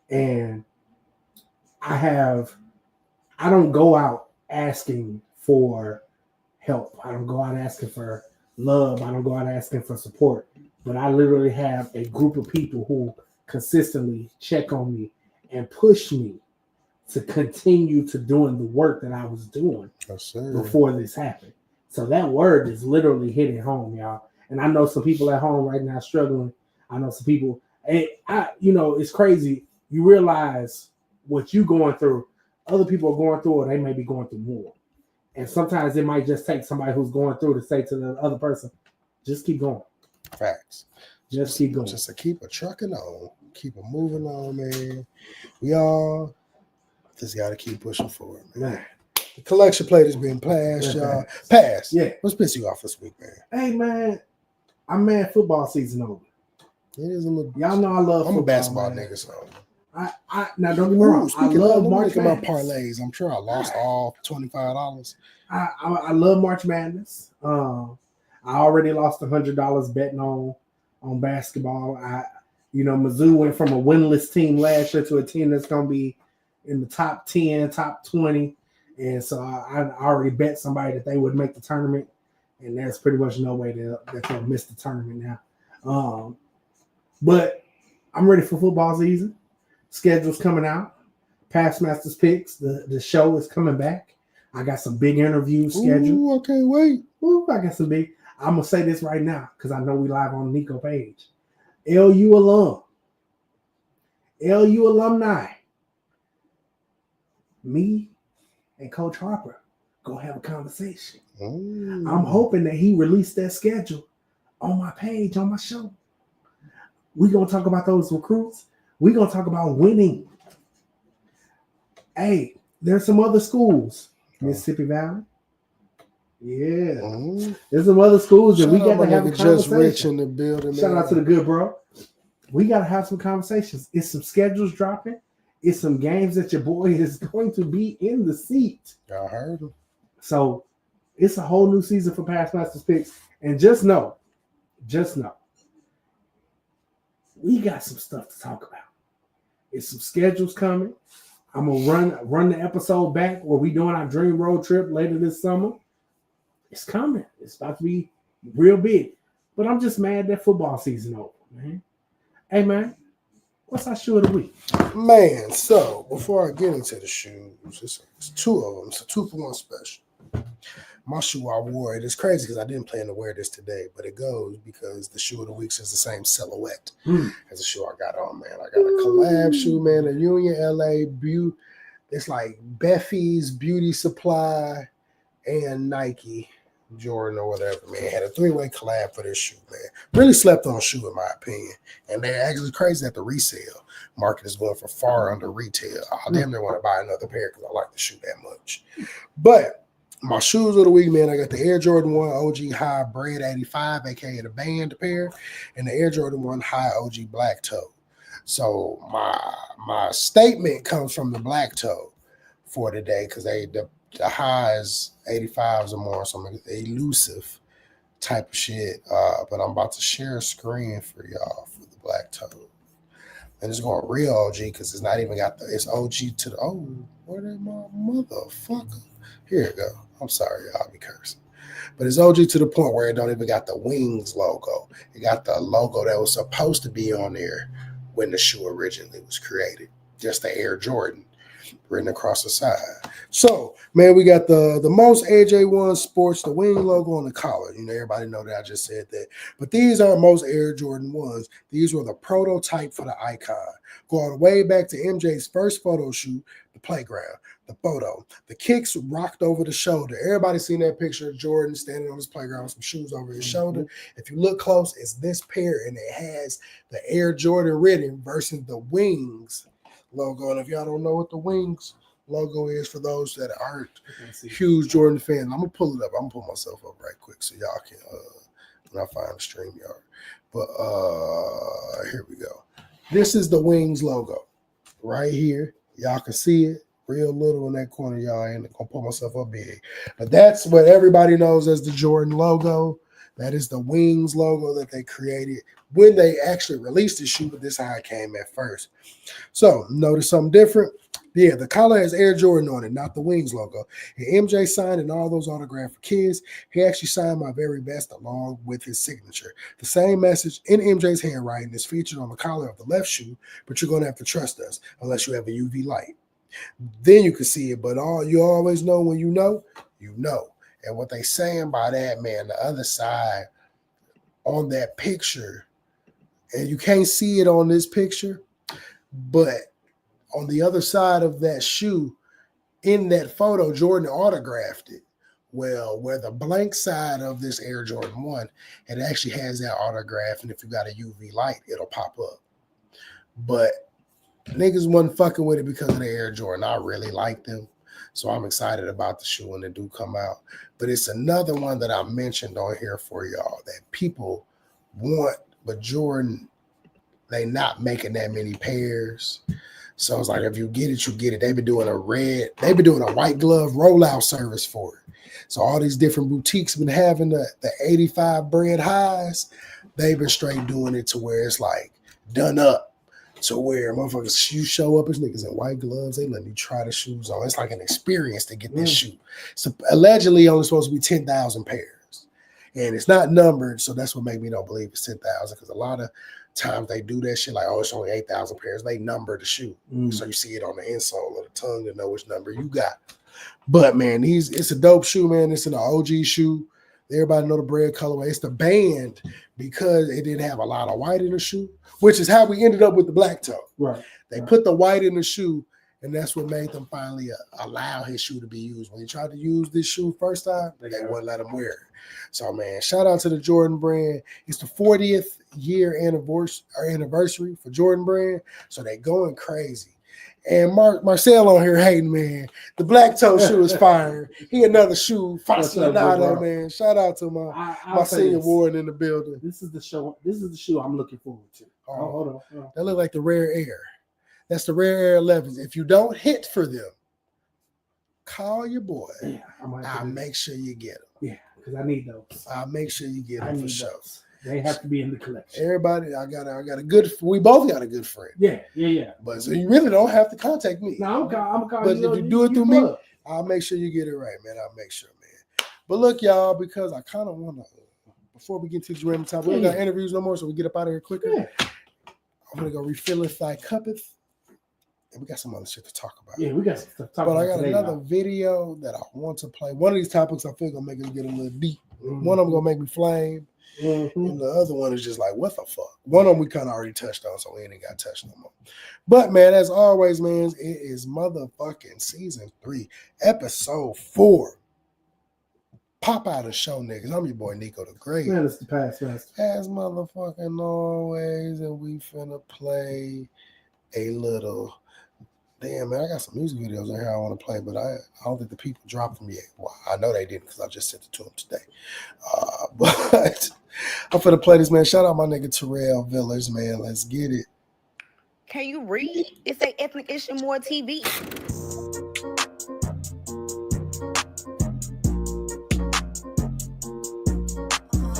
And I don't go out asking for help. I don't go out asking for love. I don't go out asking for support. But I literally have a group of people who consistently check on me and push me to continue to doing the work that I was doing before this happened. So that word is literally hitting home, y'all. And I know some people at home right now struggling. I know some people, you know, it's crazy. You realize what you're going through, other people are going through, or they may be going through more. And sometimes it might just take somebody who's going through to say to the other person, just keep going. Facts. Just keep going. Just to keep a trucking on. Keep it moving on, man. We all just got to keep pushing forward, man. The collection plate has been passed, y'all. Passed. Yeah. What's pissing you off this week, man? Hey, man. I'm mad football season over. It is a little. Y'all know I love football. I'm a basketball man. nigga, so. I now don't get me wrong. I love March Madness. My parlays. I'm sure I lost all $25. I love March Madness. I already lost $100 betting on basketball. Mizzou went from a winless team last year to a team that's going to be in the top 10, top 20. And so I already bet somebody that they would make the tournament. And there's pretty much no way that they'll miss the tournament now. But I'm ready for football season. Schedule's coming out. Past Masters Picks. The show is coming back. I got some big interviews scheduled. Ooh, I can't wait. I got some big. I'm going to say this right now because I know we live on the Nico page. LU alum. LU alumni. Me and Coach Harper going to have a conversation. Ooh. I'm hoping that he released that schedule on my page, on my show. We're going to talk about those recruits. We're going to talk about winning. Hey, there's some other schools. Mississippi Valley. Yeah. There's some other schools that we got to have a conversation. Just Rich in the building. Shout out to the good bro. We got to have some conversations. It's some schedules dropping. It's some games that your boy is going to be in the seat. I heard him. So it's a whole new season for Past Masters Picks. And just know, we got some stuff to talk about. It's some schedules coming. I'm gonna run the episode back where we doing our dream road trip later this summer. It's coming. It's about to be real big. But I'm just mad that football season over, man. Hey man, what's our shoe of the week? Man, so before I get into the shoes, it's two of them. It's a 2-for-1 special. My shoe I wore it. It's crazy because I didn't plan to wear this today, but it goes because the shoe of the week is the same silhouette as the shoe I got on, man. I got a collab shoe, man, a Union LA Beauty. It's like Beffy's Beauty Supply and Nike Jordan or whatever, man. Had a 3-way collab for this shoe, man. Really slept on shoe in my opinion. And they're actually crazy that the resale market is going for far under retail. I damn near want to buy another pair because I like the shoe that much. But my shoes of the week, man, I got the Air Jordan 1 OG High Bread 85, aka the band pair, and the Air Jordan 1 High OG Black Toe. So my statement comes from the black toe for today because the highs 85s or more, so I'm elusive type of shit. But I'm about to share a screen for y'all for the black toe. And it's going real OG because it's not even got it's OG to the where did my motherfucker? Here you go. I'm sorry, y'all be cursing. But it's OG to the point where it don't even got the Wings logo. It got the logo that was supposed to be on there when the shoe originally was created. Just the Air Jordan written across the side. So, man, we got the most AJ1 Sports, the Wing logo on the collar. You know, everybody know that I just said that. But these aren't most Air Jordan 1s. These were the prototype for the icon. Going way back to MJ's first photo shoot, the playground, the photo. The kicks rocked over the shoulder. Everybody seen that picture of Jordan standing on his playground with some shoes over his shoulder. If you look close, it's this pair, and it has the Air Jordan written versus the Wings logo. And if y'all don't know what the Wings logo is, for those that aren't huge Jordan fans, I'm gonna pull it up. I'm gonna pull myself up right quick so y'all can when I find the StreamYard. But here we go. This is the Wings logo right here. Y'all can see it real little in that corner. Y'all ain't gonna pull myself up big, but that's what everybody knows as the Jordan logo. That is the Wings logo that they created when they actually released the shoe, but this is how it came at first. So notice something different. Yeah, the collar has Air Jordan on it, not the Wings logo. And MJ signed and all those autographs for kids. He actually signed my very best along with his signature. The same message in MJ's handwriting is featured on the collar of the left shoe, but you're going to have to trust us unless you have a UV light. Then you can see it, but you always know when you know, you know. And what they saying by that, man, the other side on that picture, and you can't see it on this picture, but on the other side of that shoe, in that photo, Jordan autographed it. Well, where the blank side of this Air Jordan 1, it actually has that autograph, and if you got a UV light, it'll pop up. But niggas wasn't fucking with it because of the Air Jordan. I really like them, so I'm excited about the shoe when they do come out. But it's another one that I mentioned on here for y'all that people want, but Jordan, they not making that many pairs. So it's like if you get it, you get it. They've been doing a white glove rollout service for it. So all these different boutiques been having the 85 bread highs. They've been straight doing it to where it's like done up to where motherfuckers, you show up as niggas in white gloves, they let you try the shoes on. It's like an experience to get this shoe. So allegedly only supposed to be 10,000 pairs. And it's not numbered, so that's what made me don't believe it's 10,000, because a lot of times they do that shit like, oh, it's only 8,000 pairs. They number the shoe. So you see it on the insole of the tongue to know which number you got. But man, it's a dope shoe, man. It's an OG shoe. Everybody know the bread colorway. It's the band because it didn't have a lot of white in the shoe, which is how we ended up with the black toe. Right. They put the white in the shoe, and that's what made them finally allow his shoe to be used. When he tried to use this shoe first time, they wouldn't let him wear it. So, man, shout out to the Jordan brand. It's the 40th year anniversary for Jordan brand, so they going crazy. And Marcel on here hating, man. The black toe shoe is fire. He another shoe, fascinado, man. Shout out to my senior warden in the building. This is the shoe I'm looking forward to. Oh, hold on. That look like the Rare Air. That's the Rare Air 11s. If you don't hit for them, call your boy. Yeah, I'll make sure you get them. Yeah, because I need those. I'll make sure you get them for sure. They have to be in the collection. Everybody, I got a good. We both got a good friend. Yeah. But so you really don't have to contact me. No, I'm calling. But if you do it through me, I'll make sure you get it right, man. I'll make sure, man. But look, y'all, because I kind of want to, before we get to the random topic, we don't got interviews no more, so we get up out of here quicker. Yeah. I'm gonna go refilleth thy cuppeth, and we got some other shit to talk about. Yeah, we got some stuff to talk about. But I got another video that I want to play. One of these topics I feel gonna make us get a little deep. One of them gonna make me flame. And the other one is just like, what the fuck? One of them we kind of already touched on, so we ain't got touched no more. But man, as always, man, it is motherfucking season 3, episode 4. Pop out and show niggas. I'm your boy NicoThaGreat. Man, it's the Past Master. As motherfucking always, and we finna play a little. Damn, man, I got some music videos in here I want to play, but I don't think the people dropped them yet. Well, I know they didn't because I just sent it to them today. But I'm finna play this, man. Shout out my nigga Terrell Villers, man. Let's get it. Can you read? It's a Ethnic Issue More TV.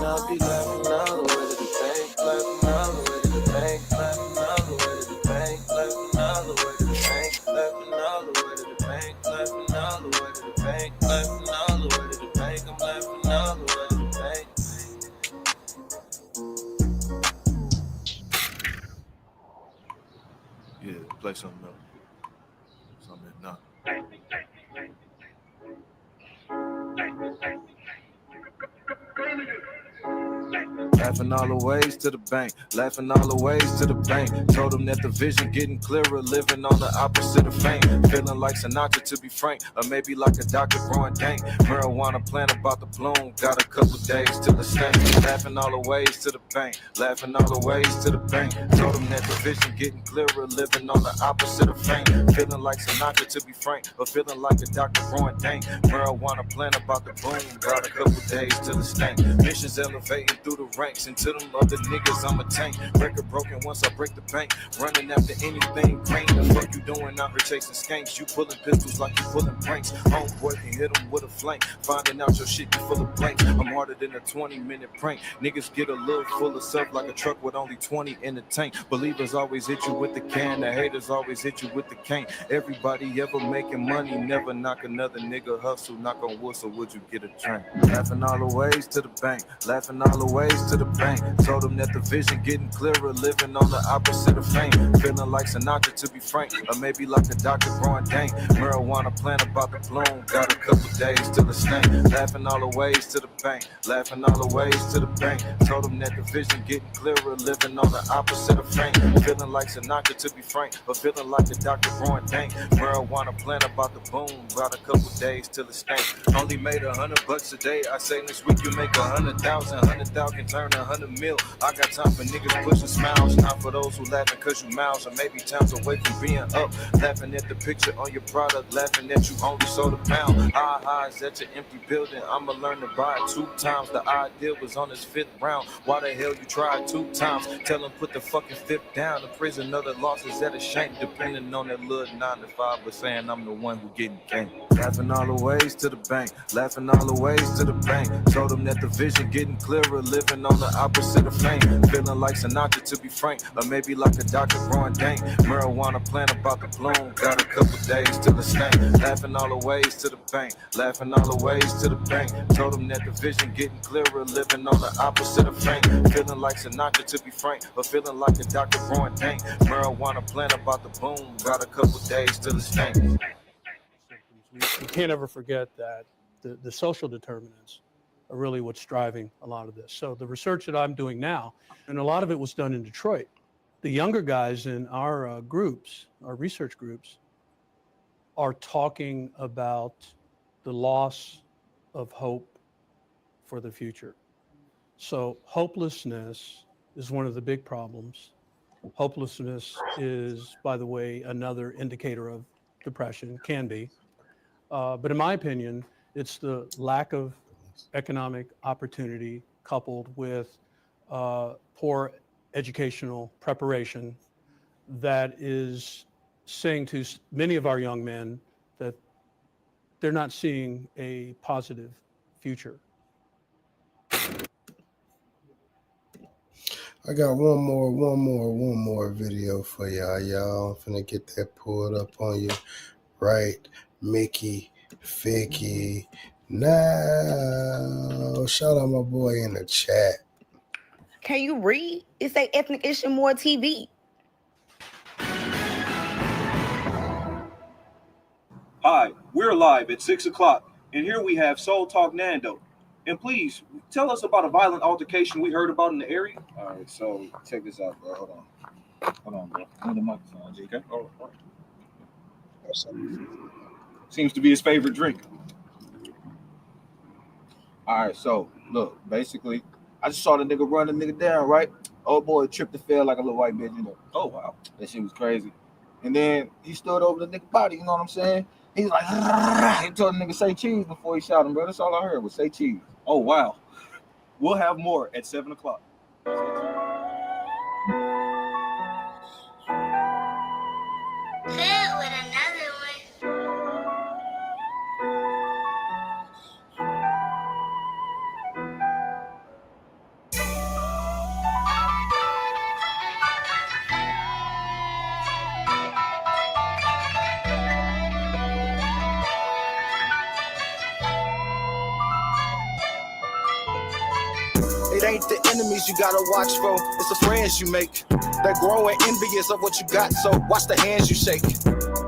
Now be laughing all the way to the bank, laughing all the way to the bank, laughing all the way to the bank, laughing all the way to the bank, laughing all the way to the bank, laughing all the way to the bank, laughing all the way to the bank, I'm laughing all the way to the bank. Yeah, play something else. Something not. Laughing all the ways to the bank, laughing all the ways to the bank. Told them that the vision getting clearer, living on the opposite of fame. Feeling like Sinatra to be frank, or maybe like a doctor growing dank. Marijuana plant about to bloom, got a couple days till it's stank. Laughing all the ways to the bank, laughing all the ways to the bank. Told them that the vision getting clearer, living on the opposite of fame. Feeling like Sinatra to be frank, or feeling like a doctor growing dank. Marijuana plant about to bloom, got a couple days till it's stank. Missions elevating through the ranks, and to them other niggas I'm a tank. Record broken once I break the bank, running after anything green. The fuck you doing out here chasing skanks? You pulling pistols like you pulling pranks. Homeboy can hit them with a flank, finding out your shit be full of blanks. I'm harder than a 20-minute prank. Niggas get a little full of stuff like a truck with only 20 in the tank. Believers always hit you with the can, the haters always hit you with the cane. Everybody ever making money, never knock another nigga hustle. Knock on wood, so would you get a train? Laughing all the ways to the bank, laughing all the ways to the bank. Told them that the vision getting clearer, living on the opposite of fame. Feeling like Sinatra to be frank, or maybe like a doctor growing dank. Marijuana plant about to bloom, got a couple days till it's stank. Laughing all the ways to the bank, laughing all the ways to the bank. Told them that the vision getting clearer, living on the opposite of fame. Feeling like Sinatra to be frank, or feeling like a doctor growing dank. Marijuana plant about to boom, got a couple days till it's stank. Only made $100 a day. I say this week you make 100,000, 100,000 turn 100 mil. I got time for niggas pushing smiles, not for those who laughing cause you miles, or maybe times away from being up. Laughing at the picture on your product, laughing that you only sold a pound. Is at your empty building, I'ma learn to buy it 2 times. The idea was on his 5th round. Why the hell you tried 2 times? Tell him put the fucking 5th down. The prison of the losses at a shank, depending on that little 9 to 5, but saying I'm the one who getting gang. Laughing all the ways to the bank, laughing all the ways to the bank. Told him that the vision getting clearer, living on the opposite of fame. Feeling like Sinatra to be frank, or maybe like a doctor growing dank. Marijuana plant about to bloom, got a couple days till it's stank. Laughing all the ways to the bank, laughing all the ways to the bank. Told him that the vision getting clearer, living on the opposite of fame. Feeling like Sinatra to be frank, or feeling like a doctor growing dank. Marijuana plant about to boom, got a couple days till it's stank. We can't ever forget that the social determinants are really what's driving a lot of this. So the research that I'm doing now, and a lot of it was done in Detroit, the younger guys in our groups, our research groups, are talking about the loss of hope for the future. So hopelessness is one of the big problems. Hopelessness is, by the way, another indicator of depression, can be. But in my opinion, it's the lack of economic opportunity coupled with poor educational preparation that is saying to many of our young men that they're not seeing a positive future. I got one more video for y'all. Y'all, I'm finna get that pulled up on you. Right, Mickey, Ficky. Now, shout out my boy in the chat. Can you read? It say Ethnic Issue More TV. Hi, we're live at 6 o'clock, and here we have Soul Talk Nando. And please, tell us about a violent altercation we heard about in the area. All right, so check this out, bro. Hold on, bro. On the microphone, JK. Oh, all right. Seems to be his favorite drink. All right, so look, basically, I just saw the nigga run the nigga down, right? Old boy tripped and fell like a little white bitch, you know. Oh, wow. That shit was crazy. And then he stood over the nigga body, you know what I'm saying? He's like, he told the nigga say cheese before he shot him, bro. That's all I heard was say cheese. Oh, wow. We'll have more at 7 o'clock. It ain't the enemies you gotta watch for, it's the friends you make. They're growing envious of what you got, so watch the hands you shake.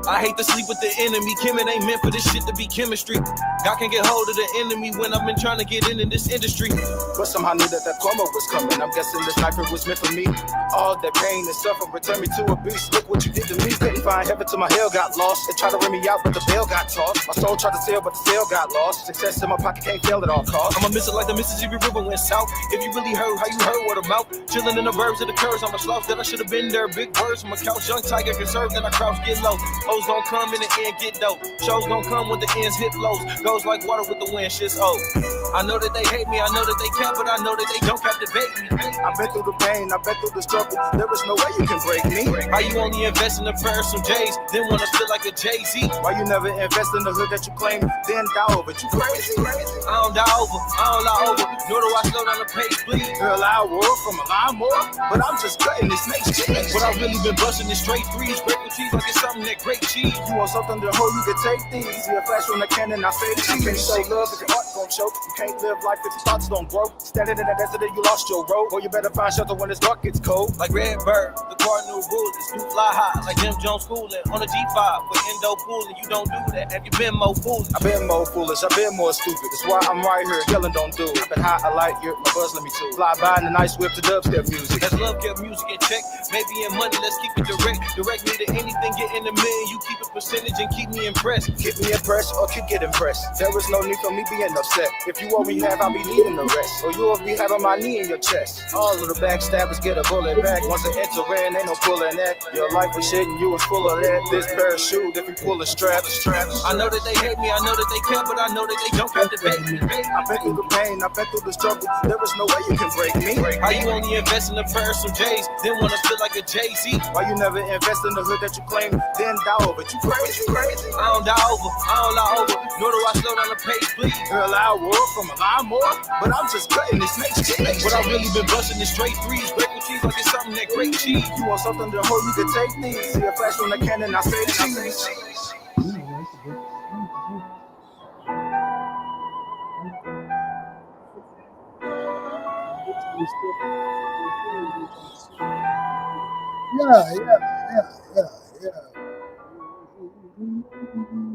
I hate to sleep with the enemy, Kim, it ain't meant for this shit to be chemistry. God can get hold of the enemy when I've been trying to get into this industry. But somehow knew that karma was coming, I'm guessing this sniper was meant for me. All that pain and suffering returned me to a beast, look what you did to me. Couldn't find heaven till my hell got lost. They tried to rim me out, but the bell got tossed. My soul tried to sail, but the sail got lost. Success in my pocket can't fail at all costs. I'ma miss it like the Mississippi River went south. If you really heard how you heard word of mouth, chilling in the verbs of the curves, I'm a slouch that I should have been there. Big words from a couch, young tiger conserved, then I crouch, get low. Hoes gon' come in the end, get dope. Shows gon' come when the ends hit lows. Goes like water with the wind, shit's old. I know that they hate me, I know that they can't, but I know that they don't captivate me. I've been through the pain, I've been through the struggle. There is no way you can break me. How you only invest in the prayers from J's, then wanna feel like a Jay-Z? Why you never invest in the hood that you claim, then die over? You crazy? I don't die over, I don't lie over, nor do I slow down the pace, please. Girl, I war from a lawnmower, but I'm just cutting this next cheese. But I really been busting this straight threes, breaking cheese like it's something that great cheese. You want something to hold, you can take these. See a flash from the cannon, I say the cheese. You can't show love if your heart gon' choke. You can't live life if your thoughts don't grow. Standing in that desert, you lost your road. Or you better find shelter when it's dark, it's cold. Like Redbird, the cardinal rulers, you fly high. Like Jim Jones schooling on a G5 with endo pooling. You don't do that. Have you been more foolish? I've been more foolish, I've been more stupid. That's why I'm right here yelling, don't do it. I've been high a light year, my buzz let me too. Fly by in the nice whip to dubstep music. Let's love kept music in check. Maybe in money, let's keep it direct. Direct me to anything, get in the million. You keep it highest percentage and keep me impressed. Keep me impressed or keep getting impressed. There is no need for me being upset. If you what we have, I'll be needing the rest. Or you'll be having my knee in your chest. All of the backstabbers get a bullet back. Once it enter in, ain't no pulling that. Your life was shit and you was full of that. This parachute, if you pull a strap. I know that they hate me, I know that they care, but I know that they don't captivate me. I've been through the pain, I've been through the struggle. There is no way you can break me. How you only invest in a pair of J's, then wanna feel like a Jay-Z? Why you never invest in the hood that you claim, then die over? You crazy. I don't die over, I don't lie over, nor do I slow down the pace, please. You're a loud war from a lie more, but I'm just cutting this next cheese. But I really been busting the straight threes, break with cheese like it's something that great cheese. You want something to hold, you can take these. See a flash on the cannon, I say cheese. Yeah.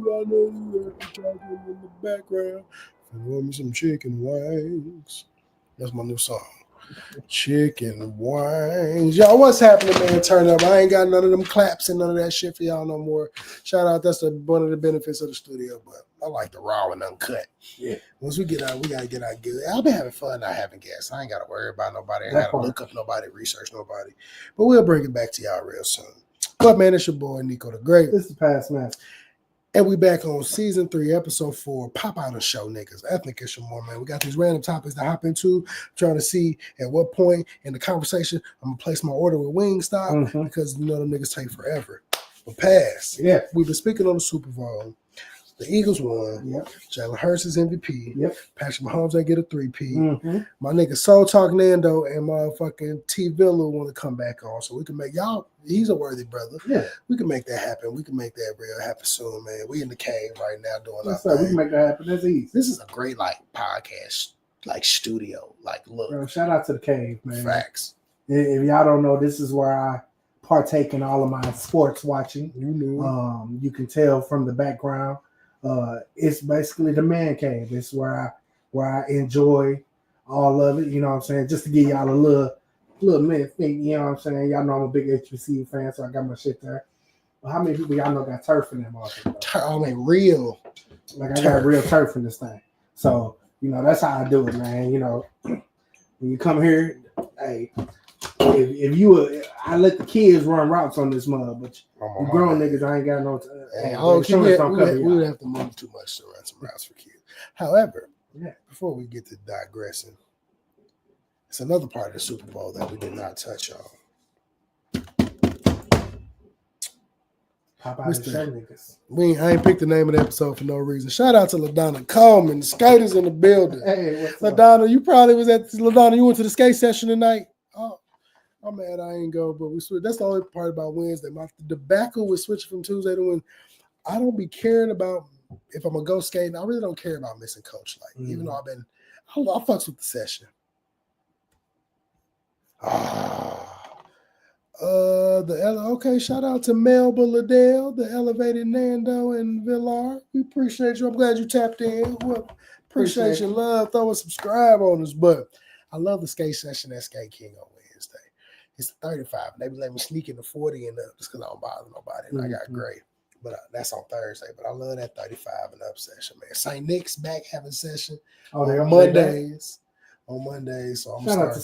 I know you heard me talking in the background. If you want me some chicken wings, that's my new song. Chicken wings. Y'all, what's happening, man? Turn up. I ain't got none of them claps and none of that shit for y'all no more. Shout out. That's one of the benefits of the studio, but I like the raw and uncut. Yeah. Once we get out, we got to get out good. I've been having fun not having guests. I ain't got to worry about nobody. I ain't got to look up nobody, research nobody. But we'll bring it back to y'all real soon. But, man, it's your boy, Nico the Great. This is the Past Master. And we back on season 3, episode 4. Pop out and show niggas. Ethnic issue more, man. We got these random topics to hop into. Trying to see at what point in the conversation I'm gonna place my order with Wingstop because you know them niggas take forever. But pass. Yeah. We've been speaking on the Super Bowl. The Eagles won. Yep. Jalen Hurts is MVP. Yep. Patrick Mahomes ain't get a 3-peat. My nigga Soul Talk Nando and motherfucking T Villa want to come back on, so we can make y'all. He's a worthy brother. Yeah. We can make that happen. We can make that real happen soon, man. We in the cave right now doing our thing. We can make that happen. That's easy. This is a great podcast, studio. Look. Bro, shout out to the cave, man. Facts. If y'all don't know, this is where I partake in all of my sports watching. You can tell from the background. It's basically the man cave. It's where I enjoy all of it. You know what I'm saying? Just to give y'all a little minute thing. You know what I'm saying? Y'all know I'm a big HBCU fan, so I got my shit there. But how many people y'all know got turf in that motherfucker? I mean, real. I got real turf in this thing. So, you know, that's how I do it, man. You know, when you come here, hey, if you I let the kids run routes on this mud, but you grown niggas, I ain't got no we would have to move too much to run some routes for kids. However, before we get to digressing, it's another part of the Super Bowl that we did not touch on. How about the show niggas? I ain't picked the name of the episode for no reason. Shout out to LaDonna Coleman, the skaters in the building. Hey, LaDonna, you probably was at LaDonna. You went to the skate session tonight. Oh, I'm mad I ain't go, but we switched. That's the only part about Wednesday. My debacle was switching from Tuesday to Wednesday. I don't be caring about if I'm gonna go skating. I really don't care about missing coach. Even though I fucks with the session. Okay, shout out to Melba Liddell, the elevated Nando and Villar. We appreciate you. I'm glad you tapped in. Appreciate your love. Throw a subscribe on us. But I love the skate session at Skate King on Wednesday. It's 35. They let me sneak in the 40 and up just because I don't bother nobody. And I got great. But that's on Thursday. But I love that 35 and up session, man. St. Nick's back having session on Mondays. On Mondays. So I'm going to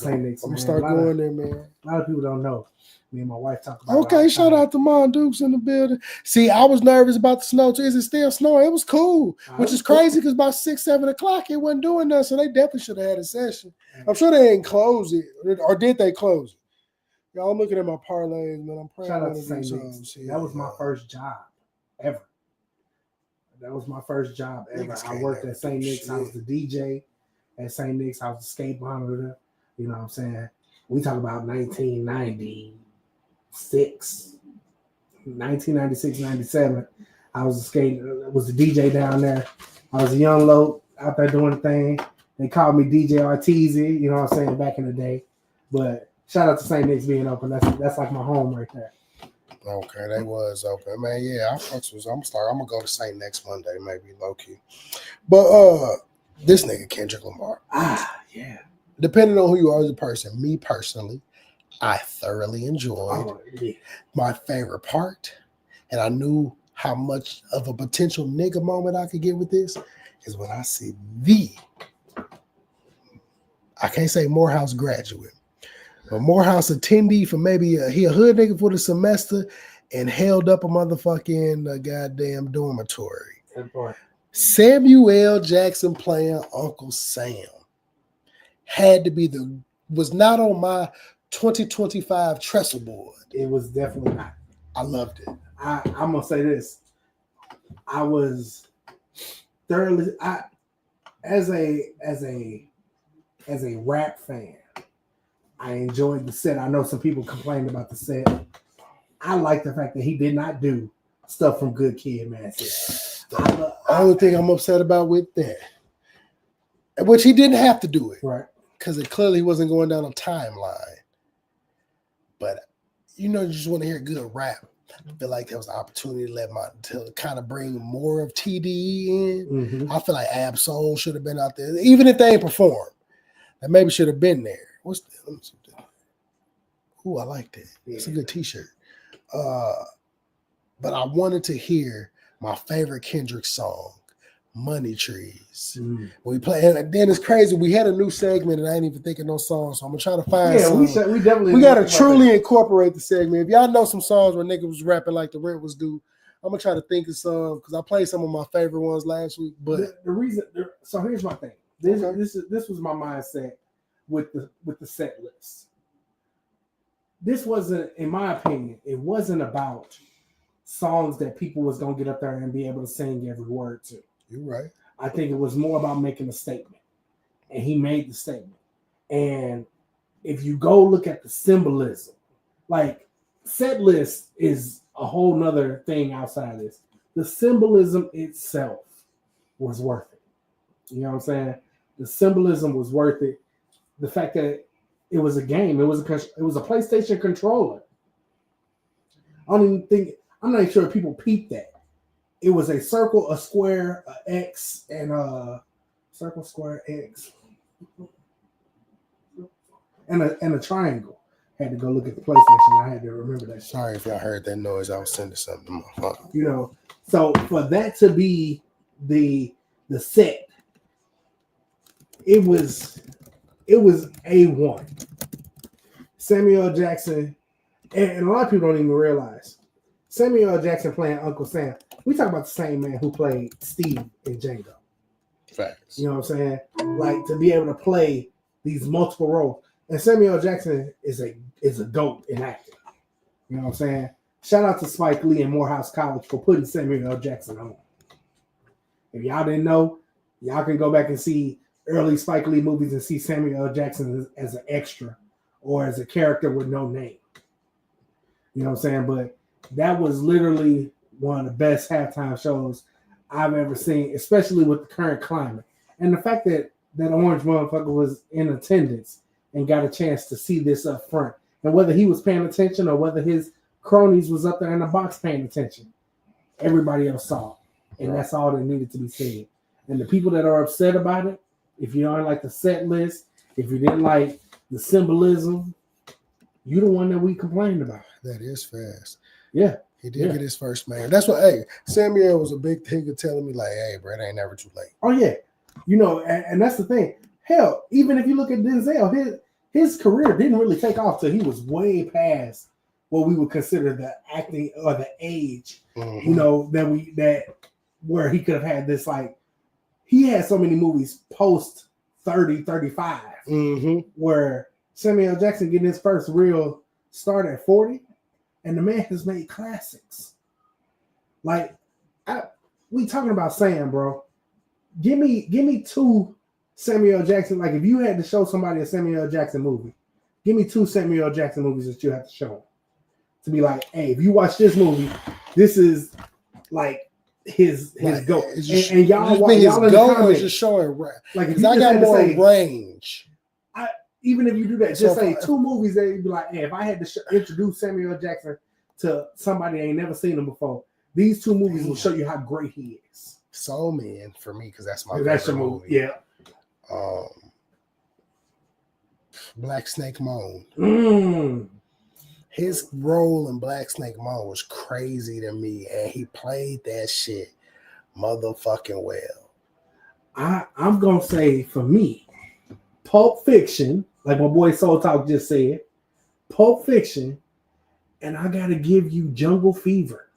start going there, man. A lot of people don't know. Me and my wife talk about it. Okay, shout out to Mon Dukes in the building. See, I was nervous about the snow too. Is it still snowing? It was cool, which is crazy because by 6, 7 o'clock it wasn't doing that. So they definitely should have had a session. I'm sure they didn't close it, or did they close it? Y'all, I'm looking at my parlays, man. I'm praying. Shout out to St. Nick's. That was my first job ever. That was my first job ever. I worked at St. Nick's. I was the DJ at St. Nick's. I was the skate monitor. You know what I'm saying? We talk about 1996, 97. I was the DJ down there. I was a young loc out there doing the thing. They called me DJ Arteezy, you know what I'm saying, back in the day. But shout out to St. Nick's being open. That's like my home right there. Okay, they was open, man. Yeah, I'm gonna go to St. next Monday, maybe low key. But this nigga Kendrick Lamar. Yeah. Depending on who you are as a person, me personally, I thoroughly enjoyed my favorite part, and I knew how much of a potential nigga moment I could get with this is when I see I can't say Morehouse graduate, but Morehouse attendee for maybe he a hood nigga for the semester and held up a motherfucking goddamn dormitory. Samuel L. Jackson playing Uncle Sam had to be was not on my 2025 trestle board. It was definitely not. I loved it. I'm gonna say this. I was thoroughly as a rap fan, I enjoyed the set. I know some people complained about the set. I like the fact that he did not do stuff from Good Kid, Mad City. The only thing I'm upset about with that, which he didn't have to do it, right? Because it clearly wasn't going down a timeline. But you just want to hear good rap. I feel like there was an opportunity to kind of bring more of TDE in. Mm-hmm. I feel like Ab-Soul should have been out there, even if they ain't performed. That maybe should have been there. Ooh, I like that. It's a good T-shirt. But I wanted to hear my favorite Kendrick song, Money Trees. We play, and then it's crazy. We had a new segment, and I ain't even thinking no songs, so I'm gonna try to find. We gotta truly incorporate the segment. If y'all know some songs where niggas was rapping like the rent was due, I'm gonna try to think of some because I played some of my favorite ones last week. But the reason, so here's my thing. This was my mindset with the set list. This wasn't, in my opinion, it wasn't about songs that people was gonna get up there and be able to sing every word to. You're right. I think it was more about making a statement, and he made the statement. And if you go look at the symbolism, like set list is a whole nother thing outside of this. The symbolism itself was worth it. You know what I'm saying? The symbolism was worth it. The fact that it was a game, it was a PlayStation controller. I'm not even sure if people peeped that. It was a circle, a square, a X, and a circle, square, X, and a triangle. Had to go look at the PlayStation. I had to remember that. Sorry if y'all heard that noise. I was sending something to my phone. So for that to be the set, it was A1. Samuel L. Jackson, and a lot of people don't even realize Samuel L. Jackson playing Uncle Sam. We talk about the same man who played Steve in Django. Facts. You know what I'm saying? Like, to be able to play these multiple roles. And Samuel L. Jackson is a GOAT in acting. You know what I'm saying? Shout out to Spike Lee and Morehouse College for putting Samuel L. Jackson on. If y'all didn't know, y'all can go back and see early Spike Lee movies and see Samuel L. Jackson as an extra or as a character with no name. You know what I'm saying? But that was literally one of the best halftime shows I've ever seen, especially with the current climate. And the fact that orange motherfucker was in attendance and got a chance to see this up front. And whether he was paying attention or whether his cronies was up there in the box paying attention, everybody else saw it. And that's all that needed to be said. And the people that are upset about it, if you don't like the set list, if you didn't like the symbolism, you the one that we complained about. That is fast. Yeah. He did get his first man. That's what, Samuel was a big thing of telling me, like, hey, bro, it ain't never too late. Oh, yeah. And that's the thing. Hell, even if you look at Denzel, his career didn't really take off till he was way past what we would consider the acting or the age, where he could have had this, like, he had so many movies post 30, 35, where Samuel L. Jackson getting his first real start at 40. And the man has made classics. Like, we talking about Sam, bro. Give me two Samuel L. Jackson. Like, if you had to show somebody a Samuel L. Jackson movie, give me two Samuel L. Jackson movies that you have to show them. To be like, hey, if you watch this movie, this is like his GOAT. And y'all in the comments, just showing like, because I got more range. Even if you do that, just say two movies that you'd be like, hey, if I had to introduce Samuel L. Jackson to somebody that ain't never seen him before, these two movies will show you how great he is. Soul Man for me, because that's my favorite movie. Yeah. Black Snake Moan. His role in Black Snake Moan was crazy to me, and he played that shit motherfucking well. I'm gonna say for me, Pulp Fiction, like my boy Soul Talk just said, Pulp Fiction, and I gotta give you Jungle Fever.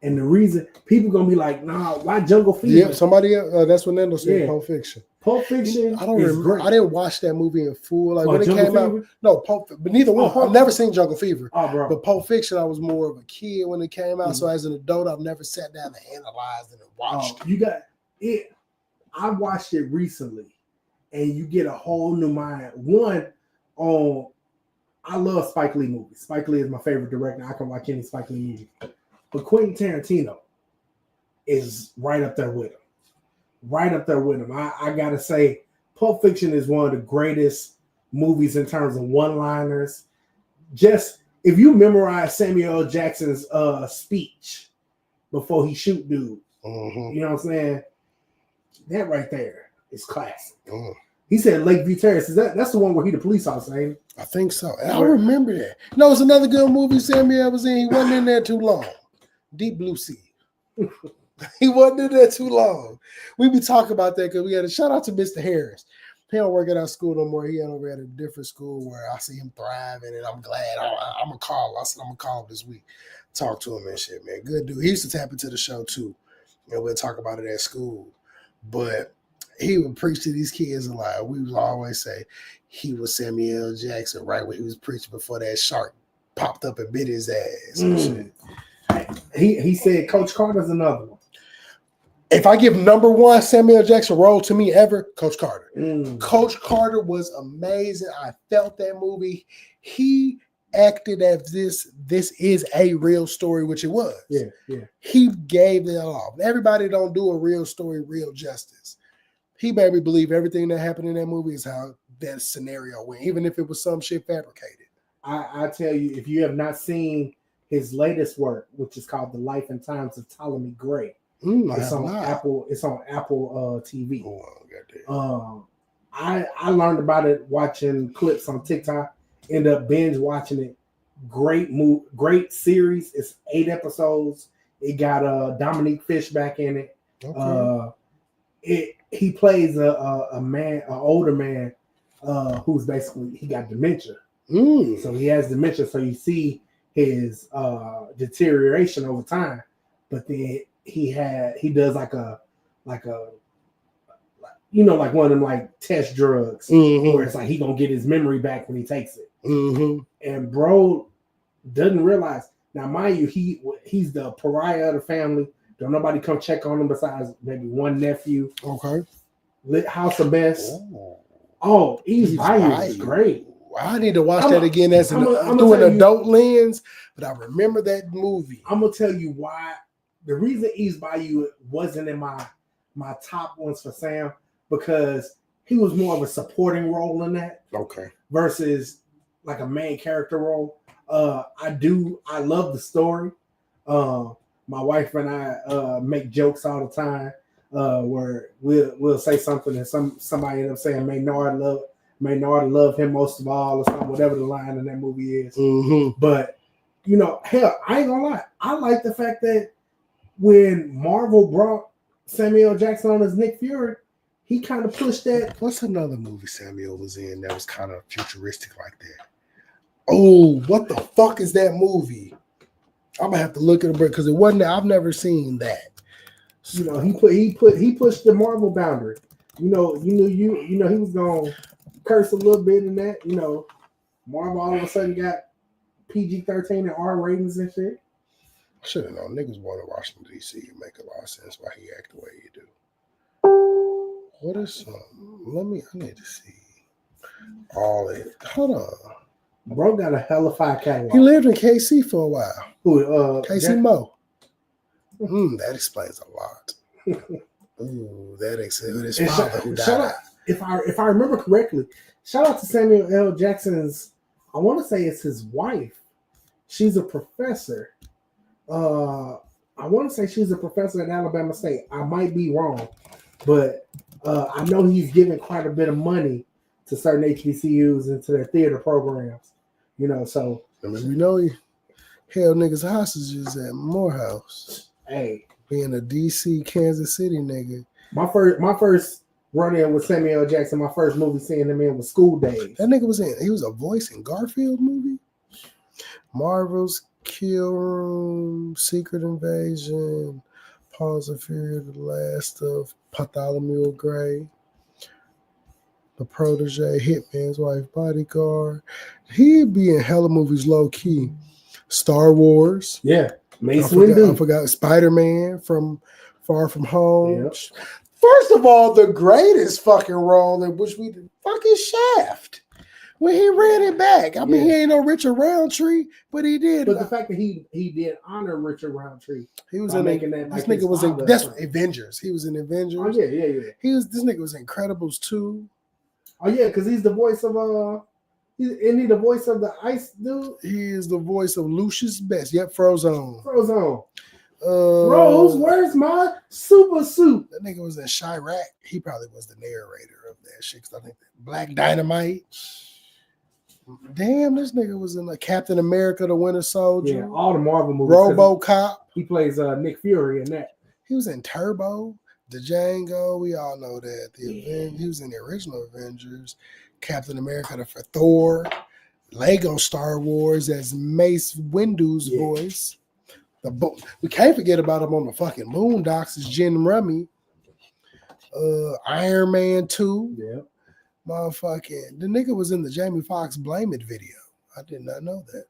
And the reason people gonna be like, nah, why Jungle Fever? Yeah, somebody that's what Nando said. Pulp Fiction. Pulp Fiction. I don't remember. Great. I didn't watch that movie in full. Like when it Jungle came Fever? out. No, but neither one. I've never seen Jungle Fever. Oh, bro. But Pulp Fiction, I was more of a kid when it came out. So as an adult, I've never sat down and analyzed it and watched it. You got it. I watched it recently, and you get a whole new mind. I love Spike Lee movies. Spike Lee is my favorite director. I can watch any Spike Lee movie. But Quentin Tarantino is right up there with him. Right up there with him. I gotta say, Pulp Fiction is one of the greatest movies in terms of one-liners. Just if you memorize Samuel L. Jackson's speech before he shoot dude, you know what I'm saying? That right there is classic. He said Lakeview Terrace. That's the one where he the police officer, ain't he? I think so. And I remember that. No, it's another good movie Samuel was in. He wasn't in there too long. Deep Blue Sea. He wasn't in there too long. We be talking about that because we had a shout out to Mr. Harris. He don't work at our school no more. He over at a different school where I see him thriving, and I'm glad. I'm gonna call. I said I'm gonna call him this week. Talk to him and shit, man. Good dude. He used to tap into the show too, and we'll talk about it at school. But he would preach to these kids a lot. We would always say he was Samuel L. Jackson, right when he was preaching before that shark popped up and bit his ass. And shit. He said Coach Carter's another one. If I give number one Samuel Jackson role to me ever, Coach Carter. Coach Carter was amazing. I felt that movie. He acted as this is a real story, which it was. Yeah. He gave that off. Everybody don't do a real story, real justice. He made me believe everything that happened in that movie is how that scenario went, even if it was some shit fabricated. I tell you, if you have not seen his latest work, which is called The Life and Times of Ptolemy Gray, it's on Apple. It's on Apple TV. I learned about it watching clips on TikTok. End up binge watching it. Great series. It's 8 episodes. It got Dominique Fishback in it. He plays an older man who's basically he got dementia. So he has dementia. So you see his deterioration over time, but then he does like one of them like test drugs where it's like he gonna get his memory back when he takes it. And bro doesn't realize, now mind you, he's the pariah of the family. Don't nobody come check on him besides maybe one nephew. Lit house of mess. Eve's Bayou is great. I need to watch that again through an adult lens, but I remember that movie. I'm gonna tell you why. The reason Eve's Bayou wasn't in my top ones for Sam, because he was more of a supporting role in that. Versus like a main character role. I love the story. My wife and I make jokes all the time where we'll say something and somebody end up saying Maynard love him most of all, or something, whatever the line in that movie is. But hell, I ain't gonna lie. I like the fact that when Marvel brought Samuel Jackson on as Nick Fury, he kind of pushed that. What's another movie Samuel was in that was kind of futuristic like that? Oh, what the fuck is that movie? I'm gonna have to look at it because it wasn't. I've never seen that. He pushed the Marvel boundary. He was gonna curse a little bit in that. Marvel all of a sudden got PG-13 and R ratings and shit. I should have known. Niggas born in Washington D.C. It make a lot of sense why he act the way he do. What is I need to see all it. Hold on. Bro got a hell of a catalog. He lived in KC for a while. Who? KC Mo. That explains a lot. Ooh, that explains his father who died. If I remember correctly, shout out to Samuel L. Jackson's. I want to say it's his wife. She's a professor. I want to say she's a professor at Alabama State. I might be wrong, but I know he's giving quite a bit of money to certain HBCUs and to their theater programs You know, so I mean, we know he held niggas hostages at Morehouse. Hey, being a DC, Kansas City nigga. My first run in with Samuel L. Jackson, my first movie seeing him in was School Days. That nigga he was a voice in Garfield movie. Marvel's Kill Room, Secret Invasion, Paws of Fury, The Last of Bartholomew Gray, The Protege, Hitman's Wife, Bodyguard. He'd be in hella movies low key. Star Wars. Yeah. Mace I forgot Spider-Man from Far From Home. Yep. First of all, the greatest fucking role in which we did fucking Shaft. When he ran it back. I mean, he ain't no Richard Roundtree, but he did. But the fact that he did honor Richard Roundtree. He was in making that. This nigga was in that's Avengers. He was in Avengers. Oh yeah. This nigga was in Incredibles 2. Oh yeah, because he's the voice of isn't he the voice of the ice dude? He is the voice of Lucius Best. Yep, Frozone. Rose, where's my super suit? That nigga was in Chirac. He probably was the narrator of that shit. Cause I think Black Dynamite. Damn, this nigga was in Captain America: The Winter Soldier. Yeah, all the Marvel movies. RoboCop. He plays Nick Fury in that. He was in Turbo, the Django. We all know that. He was in the original Avengers. Captain America for Thor. Lego Star Wars as Mace Windu's voice. We can't forget about him on the fucking Boondocks as Jim Rummy. Iron Man 2. Yeah. Motherfucking, the nigga was in the Jamie Foxx Blame It video. I did not know that.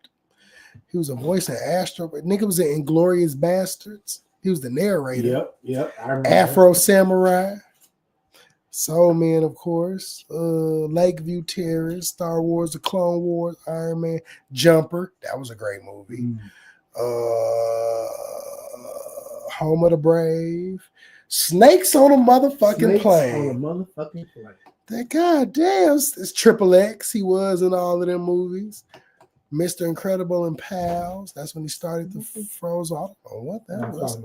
He was a voice in Astro. Nigga was in Inglourious Bastards. He was the narrator. Yep. Afro Samurai. Soul Man, of course. Lakeview Terrace, Star Wars, The Clone Wars, Iron Man, Jumper. That was a great movie. Home of the Brave. Snakes on a motherfucking plane. That goddamn, it's Triple X. He was in all of them movies. Mr. Incredible and Pals. That's when he started the Frozen. I don't know what that was.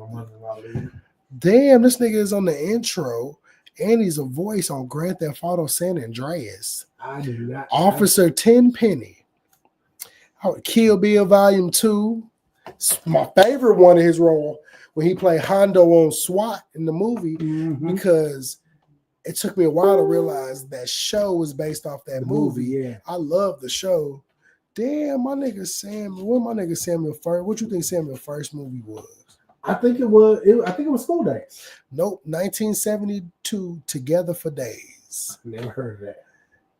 Damn, this nigga is on the intro, and he's a voice on Grand Theft Auto San Andreas. I do not. Officer Tenpenny. Kill Bill Volume 2. It's my favorite one of his role when he played Hondo on SWAT in the movie because it took me a while to realize that show was based off that movie. Yeah. I love the show. Damn, my nigga Samuel. What you think Samuel's first movie was? I think it was School Days. Nope, 1972, Together for Days. Never heard of that.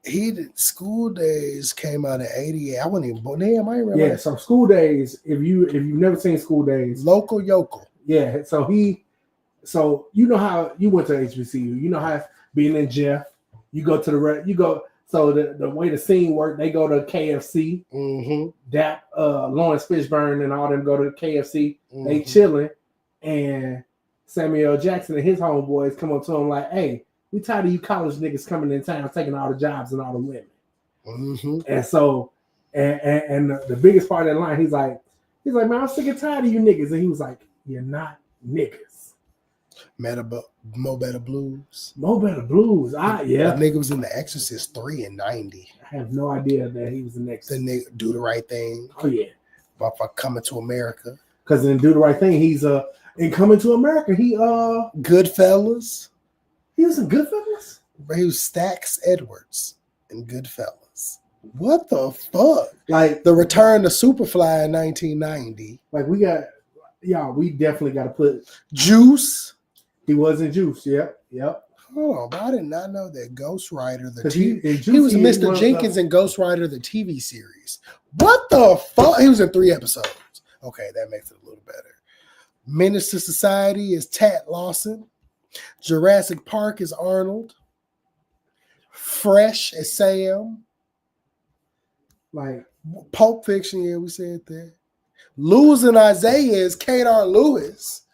He did School Days came out in 88. I wasn't even born. Damn, I ain't remember. Yeah, so School Days, if you've never seen School Days. Local Yokel. Yeah, so you know how you went to HBCU, you know how being in Jeff, you go to so the way the scene worked, they go to KFC, Dap, Lawrence Fishburne and all them go to KFC, they chilling, and Samuel L. Jackson and his homeboys come up to him like, hey, we tired of you college niggas coming in town taking all the jobs and all the women. And so and the biggest part of that line, he's like, man, I'm sick and tired of you niggas. And he was like, you're not niggas. Mo Better Blues. Yeah. That nigga was in The Exorcist 3 in 90. I have no idea that he was the next. The nigga Do the Right Thing. Oh yeah. About Coming to America. Because in Do the Right Thing, he's in Coming to America, he Goodfellas. He was in Goodfellas? He was Stax Edwards in Goodfellas. What the fuck? Like The Return to Superfly in 1990. Like we definitely got to put Juice. He was in Juice. Yep. Hold on, but I did not know that Ghost Rider, he was Mr. Jenkins in Ghost Rider, the TV series. What the fuck? He was in 3 episodes. Okay, that makes it a little better. Menace to Society is Tat Lawson. Jurassic Park is Arnold. Fresh is Sam. Like Pulp Fiction, yeah, we said that. Losing Isaiah is Kadar Lewis.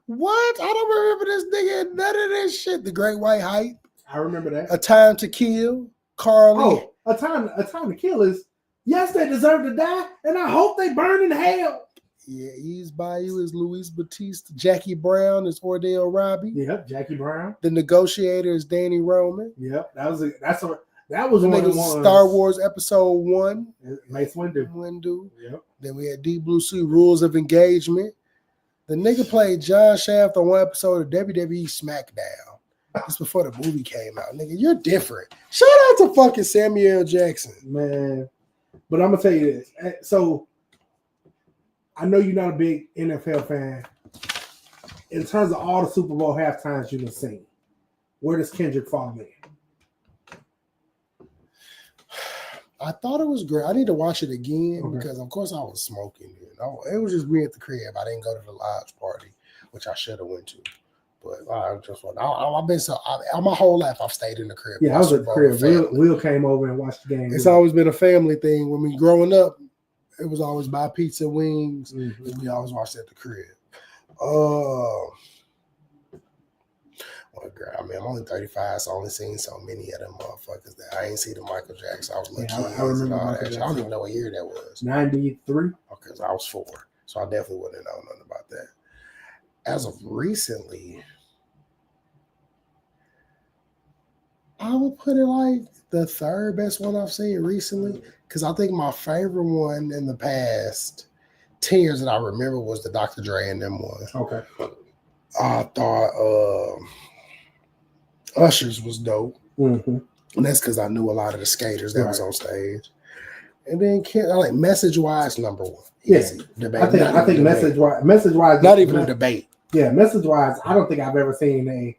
What? I don't remember this nigga in none of this shit. The Great White Hype. I remember that. A Time to Kill. Carly. Oh, a time to Kill is yes, they deserve to die, and I hope they burn in hell. Yeah, Ease Bayou is Luis Batista. Jackie Brown is Ordell Robbie. Yep, Jackie Brown. The Negotiator is Danny Roman. Yep, That was the one of the niggas ones. Star Wars Episode 1. Mace Windu. Yep. Then we had Deep Blue Sea, Rules of Engagement. The nigga played John Shaft on one episode of WWE SmackDown. This before the movie came out. Nigga, you're different. Shout out to fucking Samuel L. Jackson. Man. But I'm going to tell you this. So, I know you're not a big NFL fan. In terms of all the Super Bowl halftimes you've seen, where does Kendrick fall in? I thought it was great. I need to watch it again because, of course, I was smoking. It was just me at the crib. I didn't go to the lodge party, which I should have went to. But I just went. I've been my whole life I've stayed in the crib. Yeah, I was at the crib. Will came over and watched the game. It's always been a family thing. When we growing up, it was always buy pizza, wings, and we always watched at the crib. Well, girl, I mean, I'm only 35, so I only seen so many of them motherfuckers that I ain't seen the Michael Jackson. I was little kids I remember and all Michael that shit. I don't even know what year that was. 93. Because I was 4, so I definitely wouldn't know nothing about that. As of recently, I would put it like the third best one I've seen recently, because I think my favorite one in the past 10 years that I remember was the Dr. Dre and them one. Okay. I thought Usher's was dope. And that's because I knew a lot of the skaters that was on stage. And then I like Message Wise number 1. Yes. Debate. I think Message Wise. Not even a debate. Yeah, Message Wise. I don't think I've ever seen the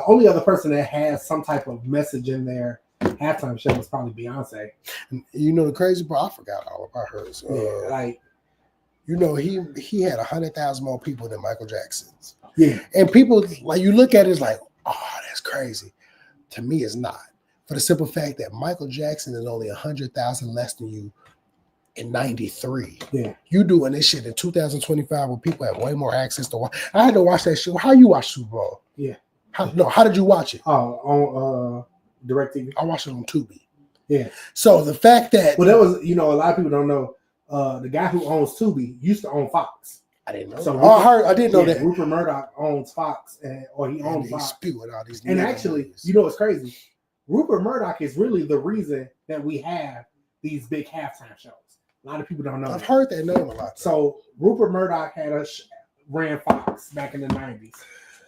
only other person that has some type of message in their halftime show was probably Beyonce. You know the crazy part? I forgot all about hers. You know, he had 100,000 more people than Michael Jackson's. Yeah. And people, like, you look at it, it's like, oh, that's crazy. To me, it's not. For the simple fact that Michael Jackson is only 100,000 less than you in 93. Yeah. You doing this shit in 2025 where people have way more access to watch. I had to watch that shit. How you watch Super Bowl? Yeah. How did you watch it? On DirecTV. I watched it on Tubi. Yeah. So the fact that... Well, that was, a lot of people don't know, the guy who owns Tubi used to own Fox. I didn't know. So I didn't know that. Rupert Murdoch owns Fox, or he owns Fox. Spewing all these and actually, movies. You know what's crazy? Rupert Murdoch is really the reason that we have these big halftime shows. A lot of people don't know. I've heard that name a lot. So Rupert Murdoch ran Fox back in the 90s,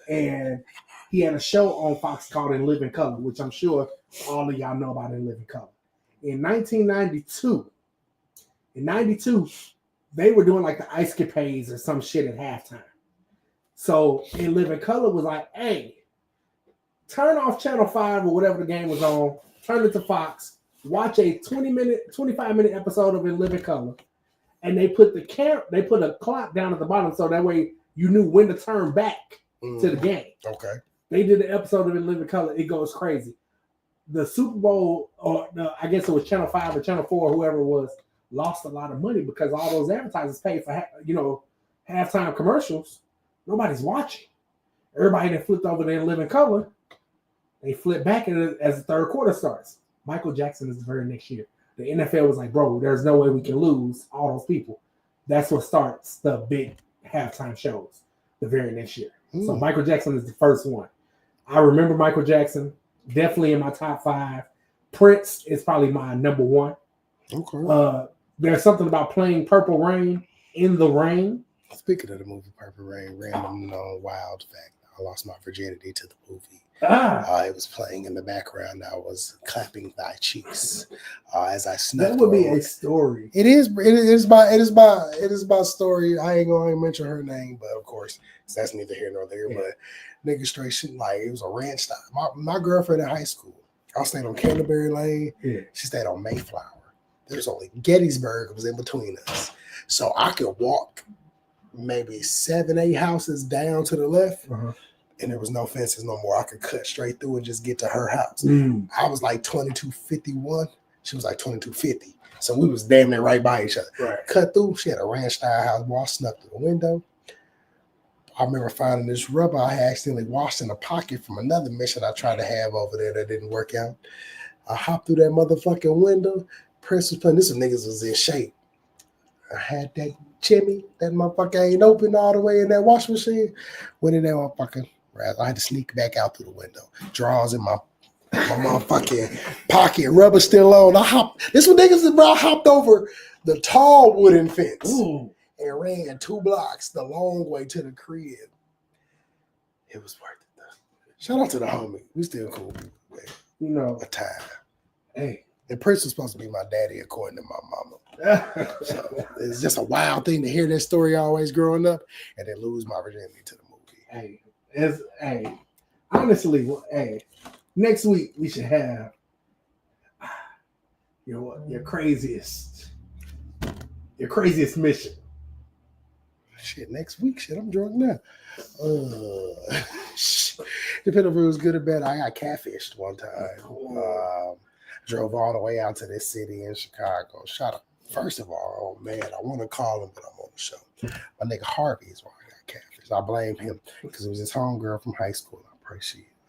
and he had a show on Fox called In Living Color, which I'm sure all of y'all know about In Living Color. In 1992, they were doing like the Ice Capades or some shit at halftime. So In Living Color was like, hey, turn off Channel 5 or whatever the game was on, turn it to Fox, watch a 25-minute episode of In Living Color, and they put a clock down at the bottom so that way you knew when to turn back to the game. Okay. They did an episode of In Living Color. It goes crazy. The Super Bowl, I guess it was Channel 5 or Channel 4, whoever it was, lost a lot of money because all those advertisers paid for halftime commercials. Nobody's watching. Everybody that flipped over there in Living Color, they flip back as the third quarter starts. Michael Jackson is the very next year. The NFL was like, bro, there's no way we can lose all those people. That's what starts the big halftime shows the very next year. So Michael Jackson is the first one. I remember Michael Jackson, definitely in my top 5. Prince is probably my number 1. Okay. There's something about playing Purple Rain in the rain. Speaking of the movie Purple Rain, random wild fact. I lost my virginity to the movie. It was playing in the background. I was clapping thy cheeks as I snuffed. That would be a story. It is my story. I ain't gonna mention her name, but of course that's neither here nor there. Yeah. But nigga straight shit, like it was a ranch style. My girlfriend in high school, I stayed on Canterbury Lane. Yeah. She stayed on Mayflower. There's only Gettysburg was in between us, so I could walk maybe 7-8 houses down to the left. And there was no fences no more. I could cut straight through and just get to her house. I was like 2251. She was like 2250. So we was damn near right by each other. Right. Cut through. She had a ranch style house. Boy, I snuck through the window. I remember finding this rubber I had accidentally washed in a pocket from another mission I tried to have over there that didn't work out. I hopped through that motherfucking window. Prince was playing. This niggas was in shape. I had that chimney. That motherfucker ain't open all the way in that wash machine. Went in there motherfucking. I had to sneak back out through the window. Drawers in my My motherfucking pocket rubber still on. This one niggas, bro. I hopped over the tall wooden fence and ran 2 blocks the long way to the crib. It was worth it though. Shout out to the homie. We still cool people, man. You know, a time. Hey, and Prince was supposed to be my daddy according to my mama. So it's just a wild thing to hear that story always growing up and then lose my virginity to the movie. Honestly, next week we should have your craziest mission. Shit, next week, I'm drunk now. Depending if it was good or bad, I got catfished one time. Drove all the way out to this city in Chicago. Shot up. First of all, oh man, I want to call him, but I'm on the show. My nigga Harvey is why I got catfished. I blame him because it was his homegirl from high school. I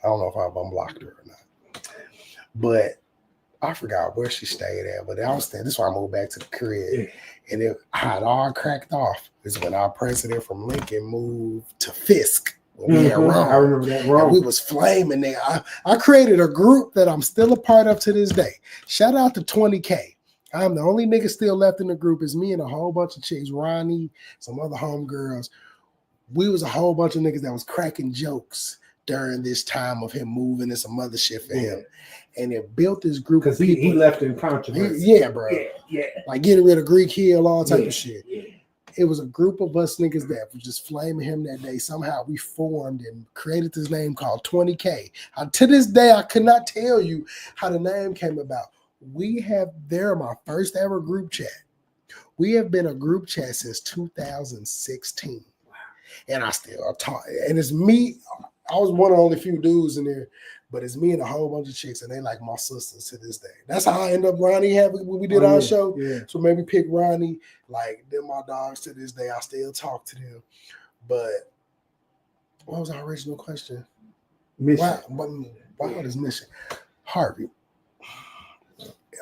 don't know if I've unblocked her or not. But I forgot where she stayed at. But I was there. This is why I moved back to the crib. And I had all cracked off. This is when our president from Lincoln moved to Fisk. When we had Rome. I remember that Rome. And we was flaming there. I created a group that I'm still a part of to this day. Shout out to 20K. I'm the only nigga still left in the group. It's me and a whole bunch of chicks, Ronnie, some other homegirls. We was a whole bunch of niggas that was cracking jokes during this time of him moving and some other shit for him. And it built this group of people. He left in controversy. Yeah, bro. Yeah. Like getting rid of Greek Hill, all type of shit. Yeah. It was a group of us niggas that was just flaming him that day. Somehow we formed and created this name called 20K. To this day, I could not tell you how the name came about. They're my first ever group chat. We have been a group chat since 2016. And I still talk. And it's me. I was one of the only few dudes in there, but it's me and a whole bunch of chicks, and they like my sisters to this day. That's how I end up Ronnie when we did our show. Yeah. So maybe pick Ronnie. Like, they're my dogs to this day. I still talk to them. But what was our original question? Mission. Why this mission? Harvey.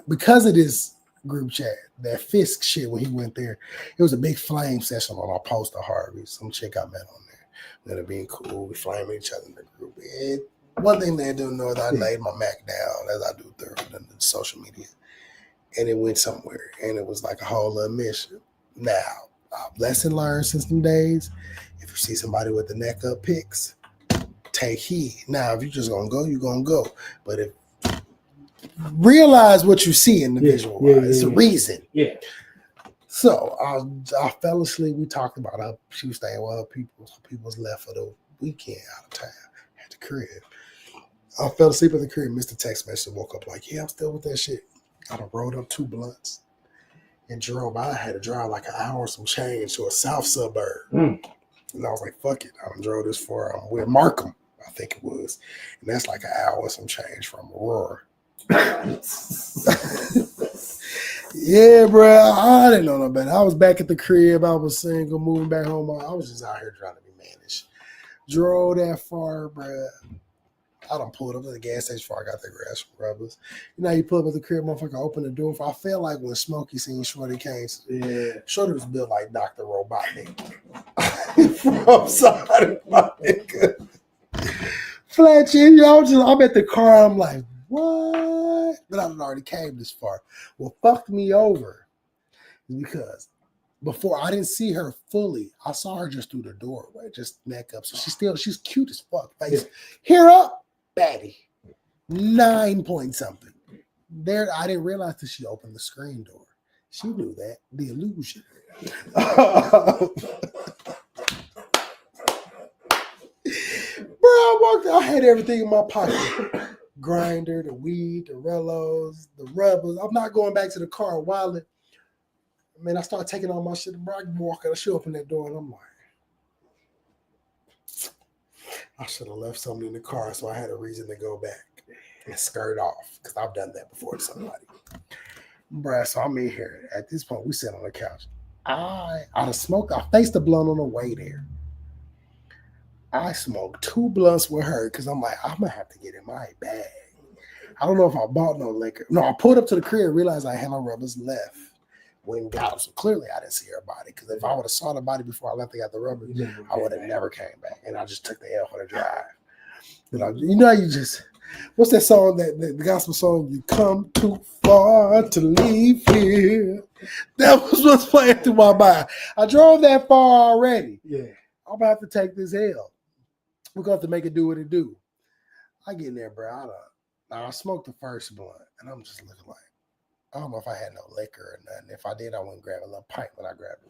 Because of this group chat, that Fisk shit when he went there, it was a big flame session on our post of Harvey. Some chick I met on there. Ended up being cool. We flaming each other in the group. And one thing they do know is I laid my Mac down as I do through the social media. And it went somewhere. And it was like a whole little mission. Now, lesson learned since them days. If you see somebody with the neck up pics, take heed. Now, if you're just going to go, you're going to go. But if realize what you see in the visual. It's a reason. Yeah. So I fell asleep. We talked about how she was staying with her people. People was left for the weekend out of town at the crib. I fell asleep at the crib, missed the text message, woke up like, yeah, I'm still with that shit. I done rolled up 2 blunts and drove. I had to drive like an hour some change to a south suburb. And I was like, fuck it. I done drove this far. I'm with Markham, I think it was. And that's like an hour some change from Aurora. Yeah, bro. I didn't know no better. I was back at the crib. I was single, moving back home. I was just out here trying to be managed. Drove that far, bro. I done pulled up to the gas station before I got the grass from Rubbers. You know, you pull up at the crib, motherfucker, open the door. I felt like when Smokey seen Shorty came. Yeah. Shorty was built like Dr. Robotnik. From side my nigga. Fletcher, I'm at the car. I'm like, what? But I already came this far. What fucked me over is because before I didn't see her fully. I saw her just through the doorway, just neck up. So she's cute as fuck. Face, hair up, baddie. 9 point something. There, I didn't realize that she opened the screen door. She knew that. The illusion. Bro, I had everything in my pocket. Grinder, the weed, the Rellos, the rubbers. I'm not going back to the car while I start taking all my shit. Bro, I walk out, I show up in that door, and I'm like, I should have left something in the car, so I had a reason to go back and skirt off, because I've done that before to somebody. Bruh, so I'm in here. At this point, we sit on the couch. Out of smoke, I faced the blunt on the way there. I smoked 2 blunts with her because I'm like, I'm going to have to get in my bag. I don't know if I bought no liquor. No, I pulled up to the crib and realized I had no rubbers left. When got them. So clearly I didn't see her body, because if I would have saw the body before I left, they got the rubbers, I would have never came back. And I just took the L for the drive. You know, you just, What's that song? The gospel song? You come too far to leave here. That was what's playing through my mind. I drove that far already. Yeah. I'm about to take this L. We're going to have to make it do what it do. I get in there, bro. I smoked the first blunt, and I'm just looking like, I don't know if I had no liquor or nothing. If I did, I wouldn't grab a little pint when I grabbed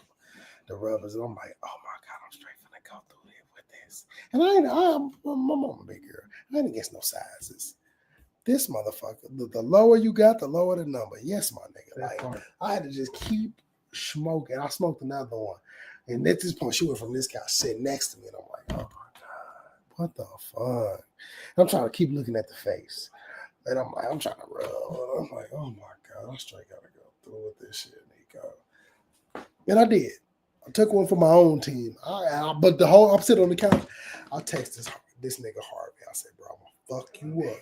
the rubbers. And I'm like, oh my God, I'm straight finna go through it with this. And my mama big girl. I ain't against no sizes. This motherfucker, the lower you got, the lower the number. Yes, my nigga. Like, I had to just keep smoking. I smoked another one. And at this point, she went from this guy sitting next to me. And I'm like, oh my God, what the fuck? And I'm trying to keep looking at the face. And I'm like, I'm trying to rub. And I'm like, oh my God, I straight gotta go through with this shit, Nico. And I did. I took one for my own team. But I'm sitting on the couch. I text this nigga Harvey. I said, bro, I'm gonna fuck you up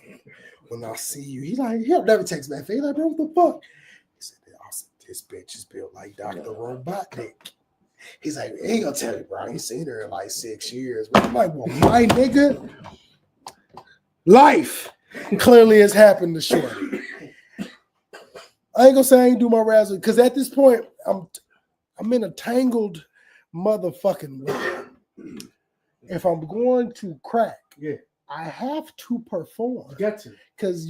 when I see you. He'll never text back. He's like, bro, what the fuck? He said, this bitch is built like Dr. Robotnik. He's like, he ain't gonna tell you, bro. I ain't seen her in like 6 years. But I'm like, well, my nigga, life clearly has happened to Shorty. I ain't gonna say I ain't do my razzle because at this point, I'm in a tangled motherfucking way. If I'm going to crack, I have to perform. You got to. Because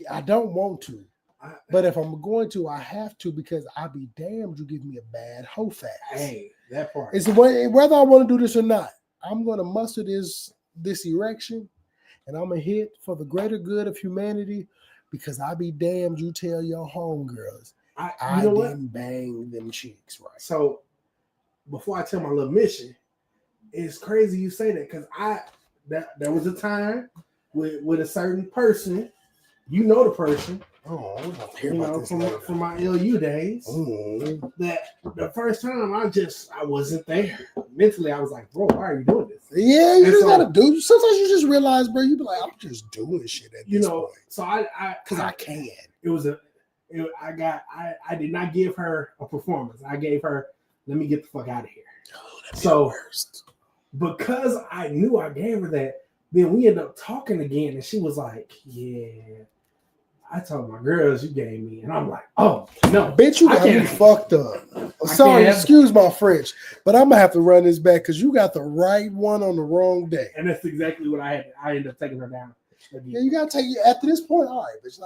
I don't want to. But if I'm going to, I have to because I be damned you give me a bad hoe fast. Hey, that part. It's whether I want to do this or not, I'm going to muster this erection and I'm going to hit for the greater good of humanity because I be damned you tell your homegirls I didn't bang them cheeks right. So before I tell my little mission, it's crazy you say that because there was a time with a certain person, you know the person. Oh, I want to hear you about know, this from my LU days. That the first time I wasn't there. Mentally, I was like, bro, why are you doing this? Yeah, you just gotta do. Sometimes you just realize, bro, you be like, I'm just doing shit at this point. So I can. It was I did not give her a performance. I gave her, let me get the fuck out of here. Oh, so because I knew I gave her that, then we ended up talking again, and she was like, yeah. I told my girls you gave me, and I'm like, oh no, bitch, you got me fucked up. Sorry, excuse my French, but I'm gonna have to run this back because you got the right one on the wrong day. And that's exactly what I had. I ended up taking her down. Yeah, you gotta take it after this point. All right, bitch.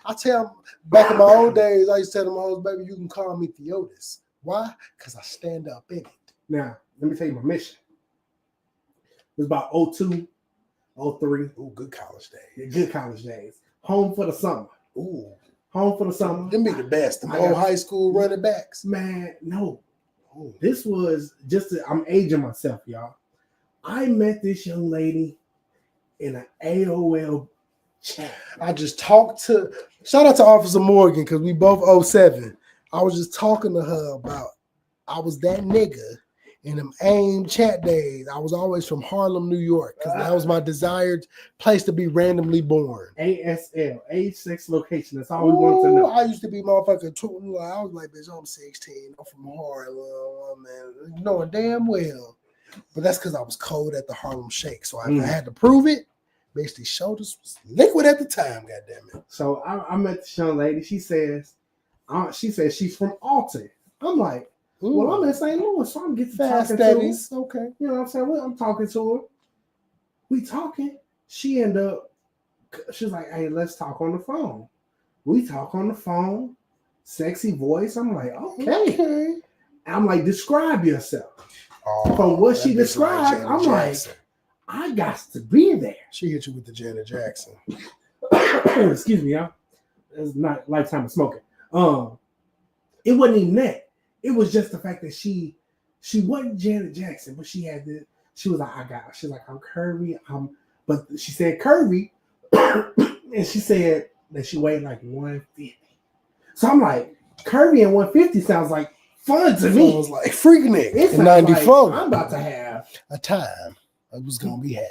I tell them back in my old days, I used to tell them, oh, baby, you can call me Theotis. Why? Because I stand up in it. Now, let me tell you my mission. It was about 02, 03. Ooh, good college days. Yeah, good college days. Home for the summer. Ooh. Home for the summer. Them be the best. Them old high school running backs. Man, no. Ooh. This was I'm aging myself, y'all. I met this young lady in an AOL chat. I just talked to, shout out to Officer Morgan, because we both 07. I was just talking to her about, I was that nigga in them AIM chat days. I was always from Harlem, New York, because that was my desired place to be randomly born. ASL, age, sex, location. That's all we wanted to know. I used to be motherfucking, I was like, bitch, I'm 16. I'm from Harlem, man. Knowing damn well. But that's because I was cold at the Harlem Shake. So I had to prove it. Bitch, these shoulders was liquid at the time, goddammit. So I met this young lady. She says she's from Alton. I'm like, well, I'm in St. Louis, so I'm getting fast studies. Okay. You know what I'm saying? Well, I'm talking to her. We talking. She was like, hey, let's talk on the phone. We talk on the phone. Sexy voice. I'm like, okay. I'm like, describe yourself. From what she described, I'm like, I got to be there. She hit you with the Janet Jackson. Excuse me, y'all. It's not lifetime of smoking. It wasn't even that. It was just the fact that she wasn't Janet Jackson, but she had the. She was like, she's like, I'm curvy. But she said curvy, and she said that she weighed like 150. So I'm like, curvy and 150 sounds like fun to me. Sounds like Freaknik in 94. Like I'm about to have a time. It was gonna be had.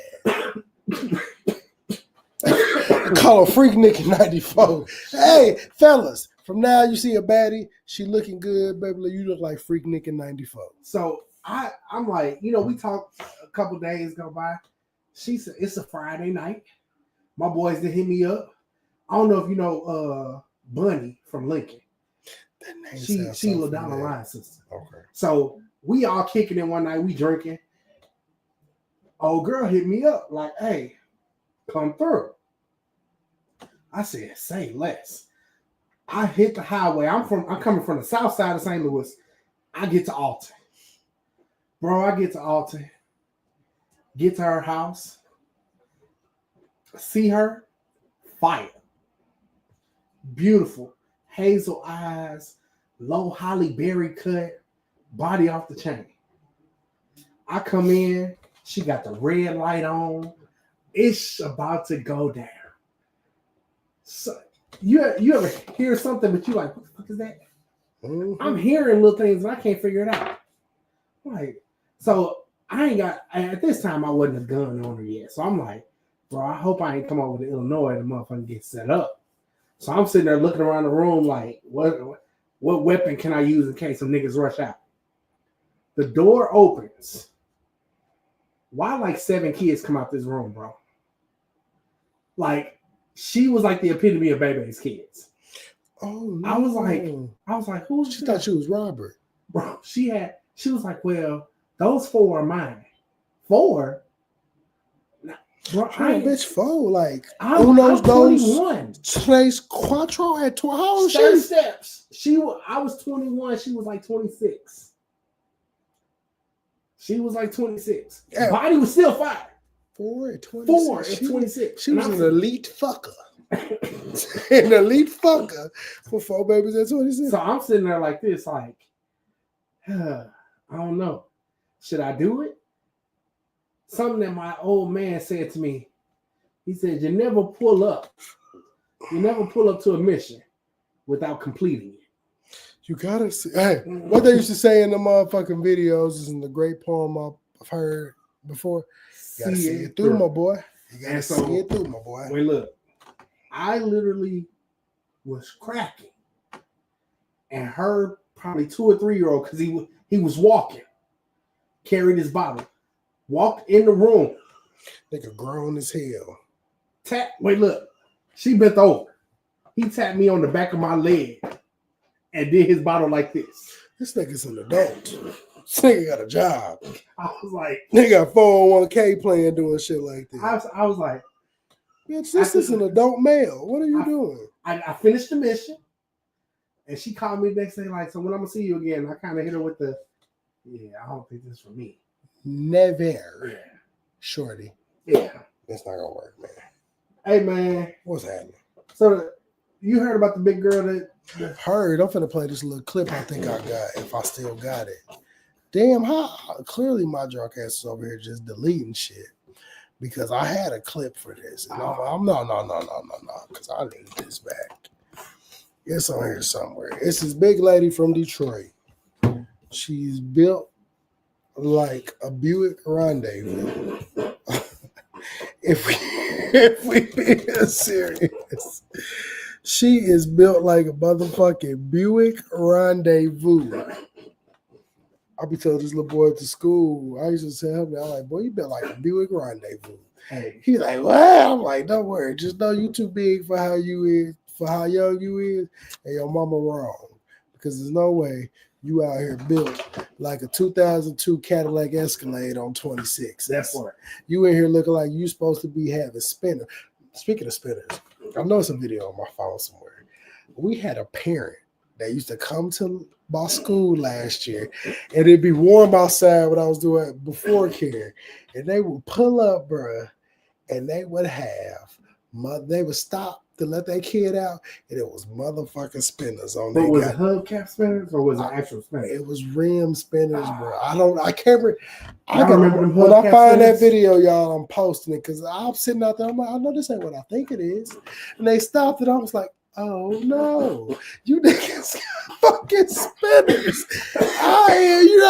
Call her Freaknik in 94. Hey, fellas, from now you see a baddie, she looking good, baby. You look like Freaknik in 94. So I'm like, we talked a couple days go by. She said it's a Friday night. My boys that hit me up. I don't know if you know Bunny from Lincoln. That name She sounds so was down the familiar. line sister. Okay. So we all kicking it one night, we drinking. Old girl hit me up like, hey, come through. I said, say less. I hit the highway. I'm coming from the south side of St. Louis. I get to Alton. Bro, I get to Alton. Get to her house. See her. Fire. Beautiful. Hazel eyes. Low Holly Berry cut. Body off the chain. I come in. She got the red light on. It's about to go down. So, you ever hear something, but you like, what the fuck is that? Mm-hmm. I'm hearing little things and I can't figure it out. Like, so I ain't got, at this time, I wasn't a gun owner yet. So I'm like, bro, I hope I ain't come over to Illinois and the motherfucker get set up. So I'm sitting there looking around the room like, what weapon can I use in case some niggas rush out? The door opens. Why like 7 kids come out this room, bro? Like, she was like the epitome of Bebe's kids. Oh no. I was like, who's she thought she was Robert. Bro, she was like, well, those 4 are mine. 4? Nah, bro, bitch, 4. Like, I'm 21. Trace Quattro at 12. How old is Step she? steps. I was 21. She was like 26. She was like 26. Yeah. Body was still fire. 4 at 26. 4 at 26. She was an elite fucker. An elite fucker for 4 babies at 26. So I'm sitting there like this, like, I don't know. Should I do it? Something that my old man said to me. He said, you never pull up to a mission without completing it. You gotta see. Hey, what they used to say in the motherfucking videos is in the great poem I've heard before. You gotta see it through, my boy. You gotta see it through, my boy. Wait, look. I literally was cracking and heard probably 2 or 3-year-old because he was walking, carried his bottle, walked in the room. Nigga grown as hell. Wait, look. She bent over. He tapped me on the back of my leg and did his bottle like this. This nigga's an adult. This nigga got a job. I was like, nigga got 401k plan doing shit like this. I was like, bitch, this is an adult male. What are you doing? I finished the mission, and she called me the next day like, so when I'm gonna see you again? I kind of hit her with the, I don't think this is for me. Never. Yeah. Shorty. Yeah. That's not gonna work, man. Hey, man. What's happening? So, you heard about the big girl that... Heard. I'm finna play this little clip I think I got, if I still got it. Damn, how clearly my drunk ass is over here just deleting shit. Because I had a clip for this. And I'm no, because I need this back. It's on here somewhere. It's this big lady from Detroit. She's built like a Buick Rendezvous. if we being serious, she is built like a motherfucking Buick Rendezvous. I be telling this little boy at the school, I used to tell him, I'm like, boy, you built like a Buick Rendezvous. Hey. He's like, well, I'm like, don't worry, just know you too big for how you is, for how young you is, and your mama wrong. Because there's no way you out here built like a 2002 Cadillac Escalade on 26. That's what. You in here looking like you supposed to be having spinner. Speaking of spinners, I know it's a video on my phone somewhere. We had a parent that used to come to my school last year, and it'd be warm outside when I was doing before care, and they would pull up, bruh, and they would stop to let that kid out, and it was motherfucking spinners on there. But was it hubcap spinners or was it actual spinners? It was rim spinners, bro. I can't remember. I remember them when I hubcap find that spinners? video, y'all, I'm posting it because I'm sitting out there. I'm like, I know this ain't what I think it is, and they stopped it. I was like, oh no, you niggas got fucking spinners.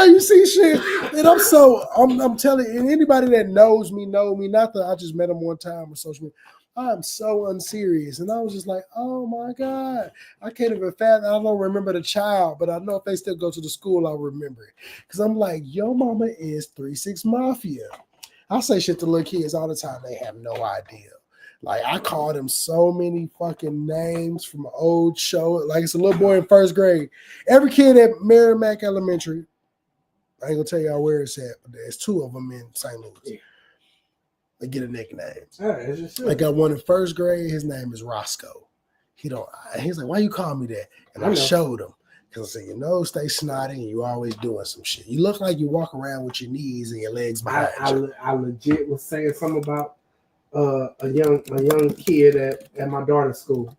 You see shit, and I'm telling you, and anybody that knows me know me. Not that I just met him one time on social media. I'm so unserious. And I was just like, oh my God. I can't even fathom. I don't remember the child, but I know if they still go to the school, I'll remember it. Because I'm like, your mama is 3-6 Mafia. I say shit to little kids all the time. They have no idea. Like I called him so many fucking names from an old show. Like it's a little boy in first grade. Every kid at Merrimack Elementary, I ain't gonna tell y'all where it's at, but there's 2 of them in St. Louis. Yeah. They get a nickname. I got one in first grade. His name is Roscoe. He's like, why you call me that? And I showed him. Because I said, your nose stay snotty and you always doing some shit. You look like you walk around with your knees and your legs behind you. I legit was saying something about a young kid at my daughter's school.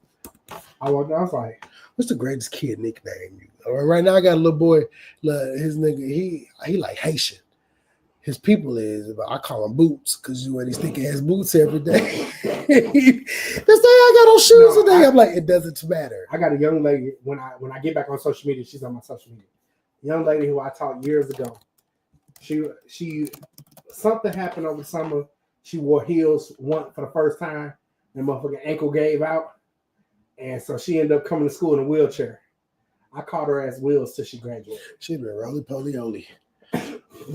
I was like, what's the greatest kid nickname? Right now I got a little boy, his nigga, he like Haitian. His people I call him Boots because when he's thinking his boots every day. This day I got on shoes today. I'm like, it doesn't matter. I got a young lady when I get back on social media, she's on my social media. Young lady who I taught years ago. She something happened over the summer. She wore heels for the first time. And motherfucking ankle gave out. And so she ended up coming to school in a wheelchair. I called her as Wheels till she graduated. She been roly-poly-oly.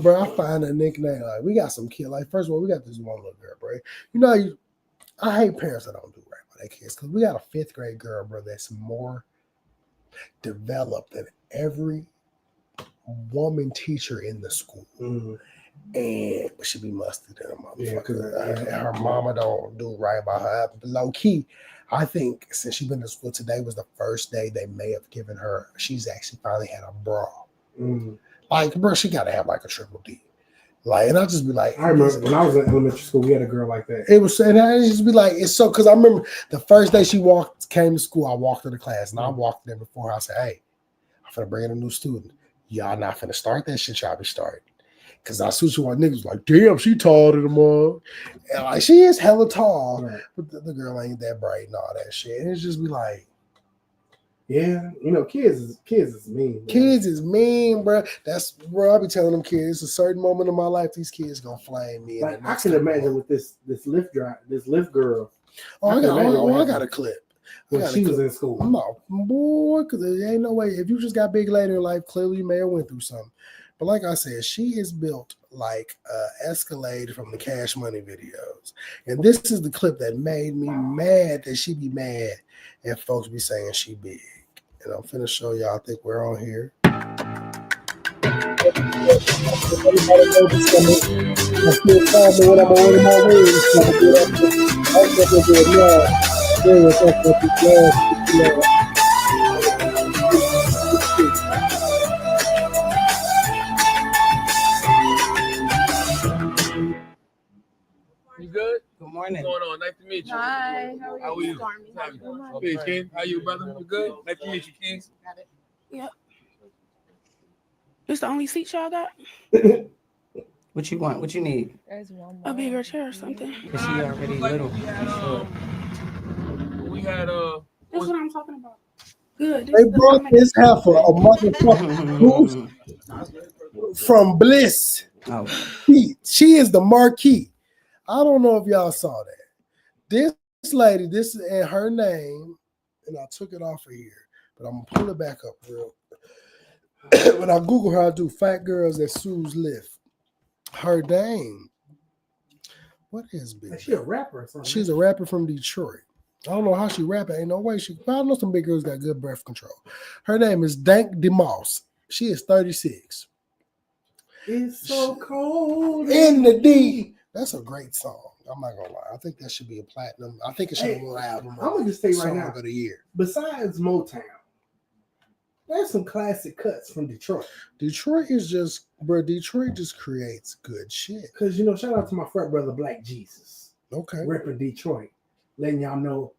Bro, I find a nickname. Like, we got some kid. Like, first of all, we got this one little girl, bro. You know, I hate parents that don't do right by their kids because we got a 5th grade girl, bro, that's more developed than every woman teacher in the school. Mm-hmm. And she be musty than a motherfucker. Yeah, her mama don't do right by her. Low key, I think since she's been to school, today was the first day they may have given her. She's actually finally had a bra. Mm-hmm. Like, bro, she got to have like a triple D. Like, and I'll just be like, I remember when I was in elementary school, we had a girl like that. It was, and I just be like, it's so, because I remember the first day she came to school, I walked to the class, and I walked there before her. I said, hey, I'm finna bring in a new student. Y'all not finna start that shit y'all be starting. Because I see what niggas like, damn, she taller than them all. And like, she is hella tall, right. But the girl ain't that bright and all that shit. And it's just be like, yeah, you know, kids is mean. Bro. Kids is mean, bro. That's bro. I be telling them kids, a certain moment of my life, these kids gonna flame me. Like I can imagine with this lift girl. Oh, I got a clip. When she was in school. No, boy, because there ain't no way. If you just got big later in life, clearly you may have went through something. But like I said, she is built like Escalade from the Cash Money videos. And this is the clip that made me mad that she be mad and folks be saying she big. And I'm finna show y'all, I think we're on here. You good? Good morning. What's going on? Nice to meet you. Hi. How are you? Hey, Ken. How you, brother? You good? Nice to meet you, Ken. Yep. This the only seat y'all got? What you want? What you need? A bigger chair or something. Cause she already little. We had That's what I'm talking about. Good. They brought this heifer a motherfucker from Bliss. Oh. She is the marquee. I don't know if y'all saw that. This lady, this is in her name, and I took it off of here, but I'm gonna pull it back up real. When I Google her, I do fat girls that Sue's lift. Her name, what is big? Is she a rapper or something? She's a rapper from Detroit. I don't know how she rapping. Ain't no way she. I know some big girls got good breath control. Her name is Dank DeMoss. She is 36. It's so cold in the D. That's a great song. I'm not gonna lie. I think that should be a platinum. I think it should be an album. I'm gonna just say right now, of the year. Besides Motown, there's some classic cuts from Detroit. Detroit is just, bro. Detroit just creates good shit. Cause you know, shout out to my frat brother Black Jesus. Okay, repping Detroit, letting y'all know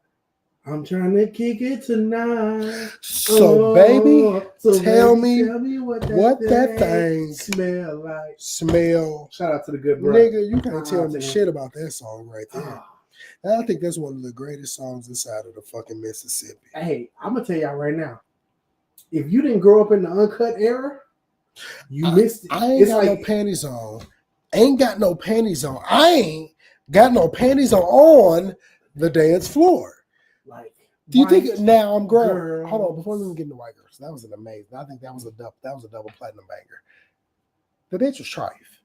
I'm trying to kick it tonight. So, baby, tell me what that thing smell like. Smell. Shout out to the good brother. Nigga, you can't tell me shit about that song right there. And I think that's one of the greatest songs inside of the fucking Mississippi. Hey, I'm gonna tell y'all right now. If you didn't grow up in the uncut era, you missed it. I ain't got no panties on. Ain't got no panties on. I ain't got no panties on the dance floor. Like, do you think now I'm grown? Hold on, before we even get into White Girls, that was an amazing. I think that was a double platinum banger. The bitch was trife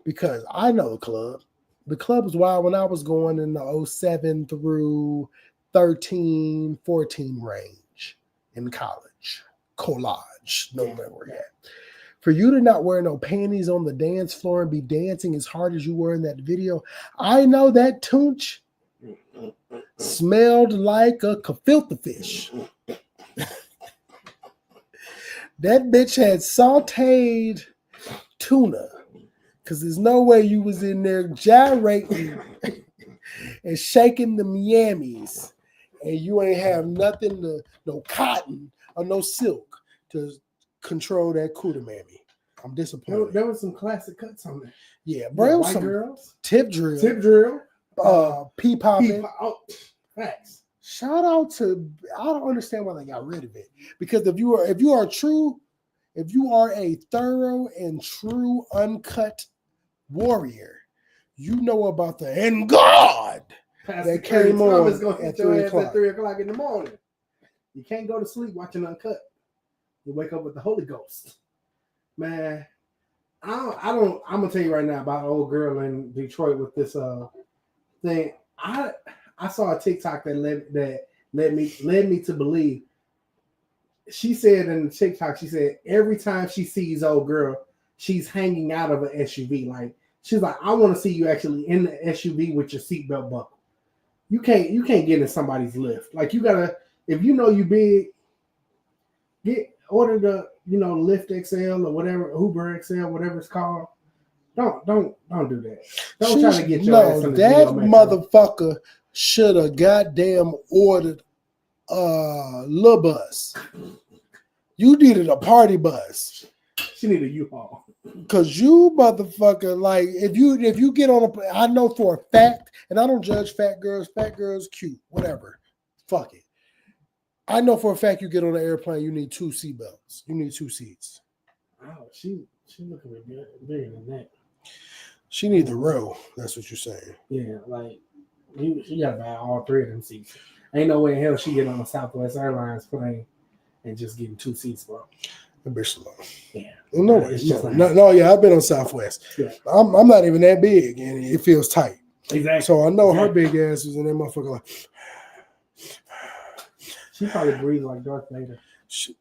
because I know the club. The club was wild when I was going in the 07 through 13, 14 range in college. Collage, no matter where you're at. For you to not wear no panties on the dance floor and be dancing as hard as you were in that video, I know that tunch smelled like a gefilte fish. That bitch had sauteed tuna, because there's no way you was in there gyrating and shaking the yammies and you ain't have nothing to, no cotton or no silk to control that cooter mammy. I'm disappointed. There was some classic cuts on there. Yeah, bro. White girls. Tip drill. Pee popping. Oh, facts. Shout out to, I don't understand why they got rid of it. Because if you are a thorough and true uncut warrior, you know about the end God that came on at 3 o'clock. At 3 o'clock in the morning. You can't go to sleep watching uncut. You wake up with the Holy Ghost. Man, I'm gonna tell you right now about an old girl in Detroit with this thing. I saw a TikTok that led me to believe. She said in the TikTok, she said every time she sees old girl, she's hanging out of an SUV. Like she's like, I want to see you actually in the SUV with your seatbelt buckle. You can't get in somebody's lift. Like you gotta, if you know you big, order the Lyft XL or whatever, Uber XL, whatever it's called. Don't do that. Don't try to get your ass in the that deal, motherfucker should have goddamn ordered Lil Bus. You needed a party bus. She needed a U-Haul. Cause you motherfucker, like if you get on a, I know for a fact, and I don't judge fat girls. Fat girls cute, whatever. Fuck it. I know for a fact you get on an airplane, you need 2 seatbelts. You need 2 seats. Oh, she looking bigger than that. She need the row. That's what you're saying. Yeah, like she got to buy all 3 of them seats. Ain't no way in hell she get on a Southwest Airlines plane and just getting 2 seats, bro. That bitch slow. Yeah. No way. No, yeah, I've been on Southwest. Yeah. I'm not even that big, and it feels tight. Exactly. So I know her big ass is in that motherfucker like. She probably breathes like Darth Vader. She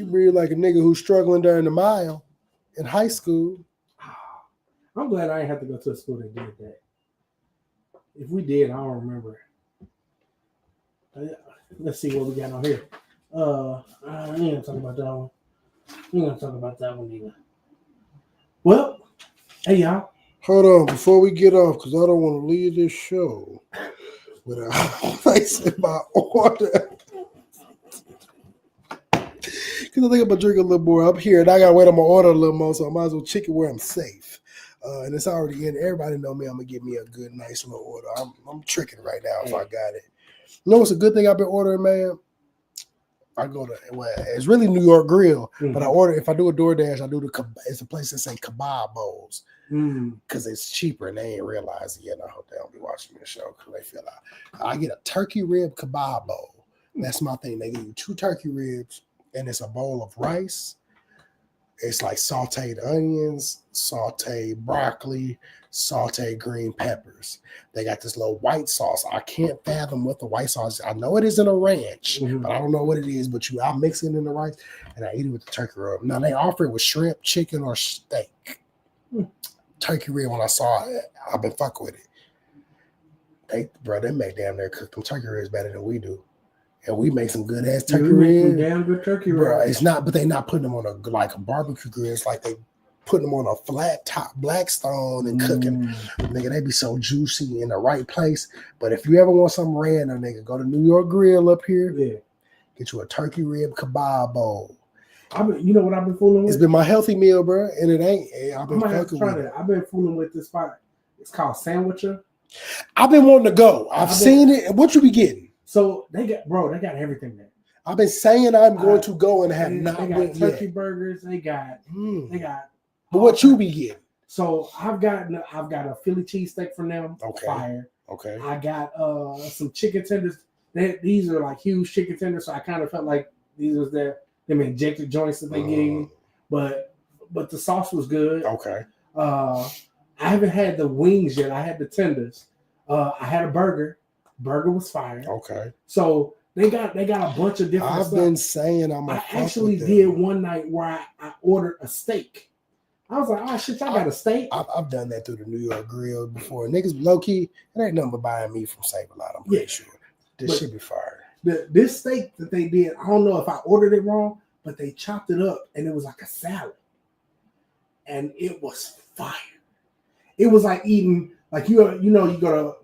breathed like a nigga who's struggling during the mile in high school. I'm glad I didn't have to go to a school that did that. If we did, I don't remember. Let's see what we got on here. I ain't gonna talk about that one. We ain't gonna talk about that one either. Well, hey y'all. Hold on, before we get off, because I don't want to leave this show without placing my order. Because I think I'm going to drink a little more up here, and I got to wait on my order a little more, so I might as well check it where I'm safe. And it's already in. Everybody know me. I'm going to get me a good, nice little order. I'm tricking right now if I got it. You know what's a good thing I've been ordering, man? I go to, well, it's really New York Grill, but I order, if I do a DoorDash, I do it's a place that say kebab bowls. Because it's cheaper and they ain't realize it yet. I hope they don't be watching the show because they feel like I get a turkey rib kebab bowl. That's my thing. They give you 2 turkey ribs and it's a bowl of rice. It's like sauteed onions, sauteed broccoli, sauteed green peppers. They got this little white sauce. I can't fathom what the white sauce is. I know it isn't a ranch, but I don't know what it is. But I mix it in the rice and I eat it with the turkey rib. Now they offer it with shrimp, chicken, or steak. Turkey rib, when I saw it, I've been fucking with it. They make damn near cook them turkey ribs better than we do. And we make some good ass turkey ribs. Damn good turkey ribs. Bro, it's not, but they not putting them on a barbecue grill. It's like they putting them on a flat top Blackstone and cooking. Nigga, they be so juicy in the right place. But if you ever want something random, nigga, go to New York Grill up here. Yeah. Get you a turkey rib kebab bowl. You know what I've been fooling with? It's been my healthy meal, bro, and it ain't. I've been fucking with it. I've been fooling with this spot. It's called Sandwicher. I've been wanting to go. I've seen it. What you be getting? So they got everything there. I've been saying I'm going to go and have not went yet. Turkey burgers. They got. But what you be getting? So I've got a Philly cheesesteak from them. Okay. Fire. Okay. I got some chicken tenders. These are like huge chicken tenders. So I kind of felt like these was them injected joints that they gave, but the sauce was good. Okay. I haven't had the wings yet. I had the tenders. I had a burger. Burger was fire. Okay. So they got a bunch of different I've stuff. been saying I actually did one night where I ordered a steak. I was like, oh shit, I got a steak. I've done that through the New York Grill before. Niggas low key, it ain't nothing but buying me from Save a Lot. I'm pretty sure. This should be fire. This steak that they did, I don't know if I ordered it wrong, but they chopped it up and it was like a salad. And it was fire. It was like eating, like you go to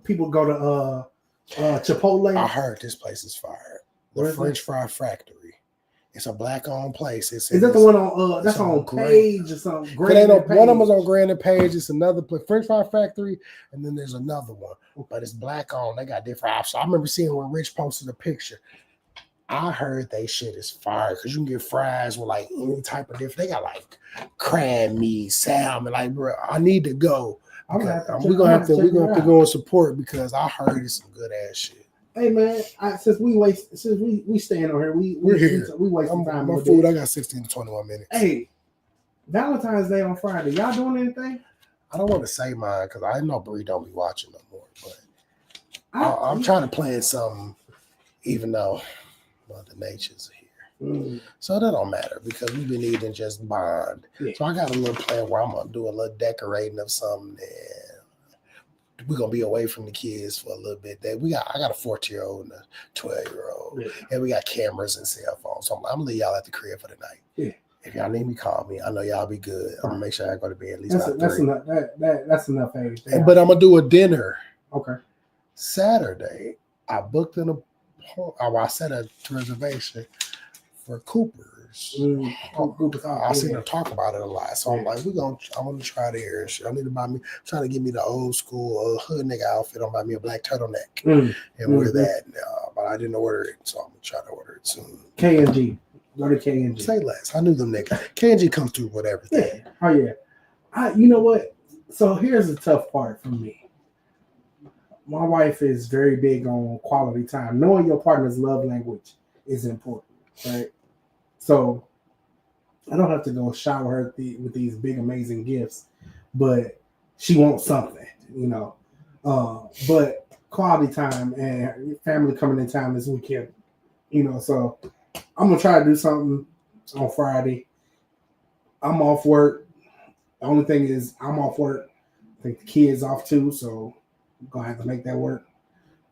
Chipotle. I heard this place is fire. The French Fry Factory. It's a black-owned place. Is that the one on? That's on Page or something. One of them is on Grand and Page. It's another place, French Fry Factory, and then there's another one, but it's black-owned. They got different options. I remember seeing when Rich posted a picture. I heard they shit is fire because you can get fries with like any type of different. They got like crab meat, salmon. Like, bro, I need to go. We're gonna have to go and support because I heard it's some good ass shit. Hey man, since we staying on here, we're here. We wasting time. My food, I got 16 to 21 minutes. Hey, Valentine's Day on Friday. Y'all doing anything? I don't want to say mine because I know Bree don't be watching no more. But I'm trying to plan something, even though Mother Nature's here. So that don't matter because we been eating just bond. Yeah. So I got a little plan where I'm gonna do a little decorating of something. And we're gonna be away from the kids for a little bit. I got a 14-year-old and a 12-year-old, and we got cameras and cell phones. So I'm gonna leave y'all at the crib for the night. Yeah. If y'all need me, call me. I know y'all be good. I'm gonna make sure I go to bed at least that's enough. That's enough age. But I'm gonna do a dinner. Okay. Saturday, I booked I set a reservation for Cooper's. I seen her talk about it a lot, so I'm like, I want to try there. I need to buy me, trying to get me the old school hood nigga outfit. I'm buy me a black turtleneck and wear that. But I didn't order it, so I'm gonna try to order it soon. K&G, go to K&G. Say less. I knew them niggas. K&G comes through with everything. Yeah. Oh yeah. You know what? So here's the tough part for me. My wife is very big on quality time. Knowing your partner's love language is important, right? So I don't have to go shower her with these big, amazing gifts, but she wants something, But quality time and family coming in time this weekend, So I'm gonna try to do something on Friday. I'm off work. The only thing is I'm off work. I think the kids off too, so I'm gonna have to make that work.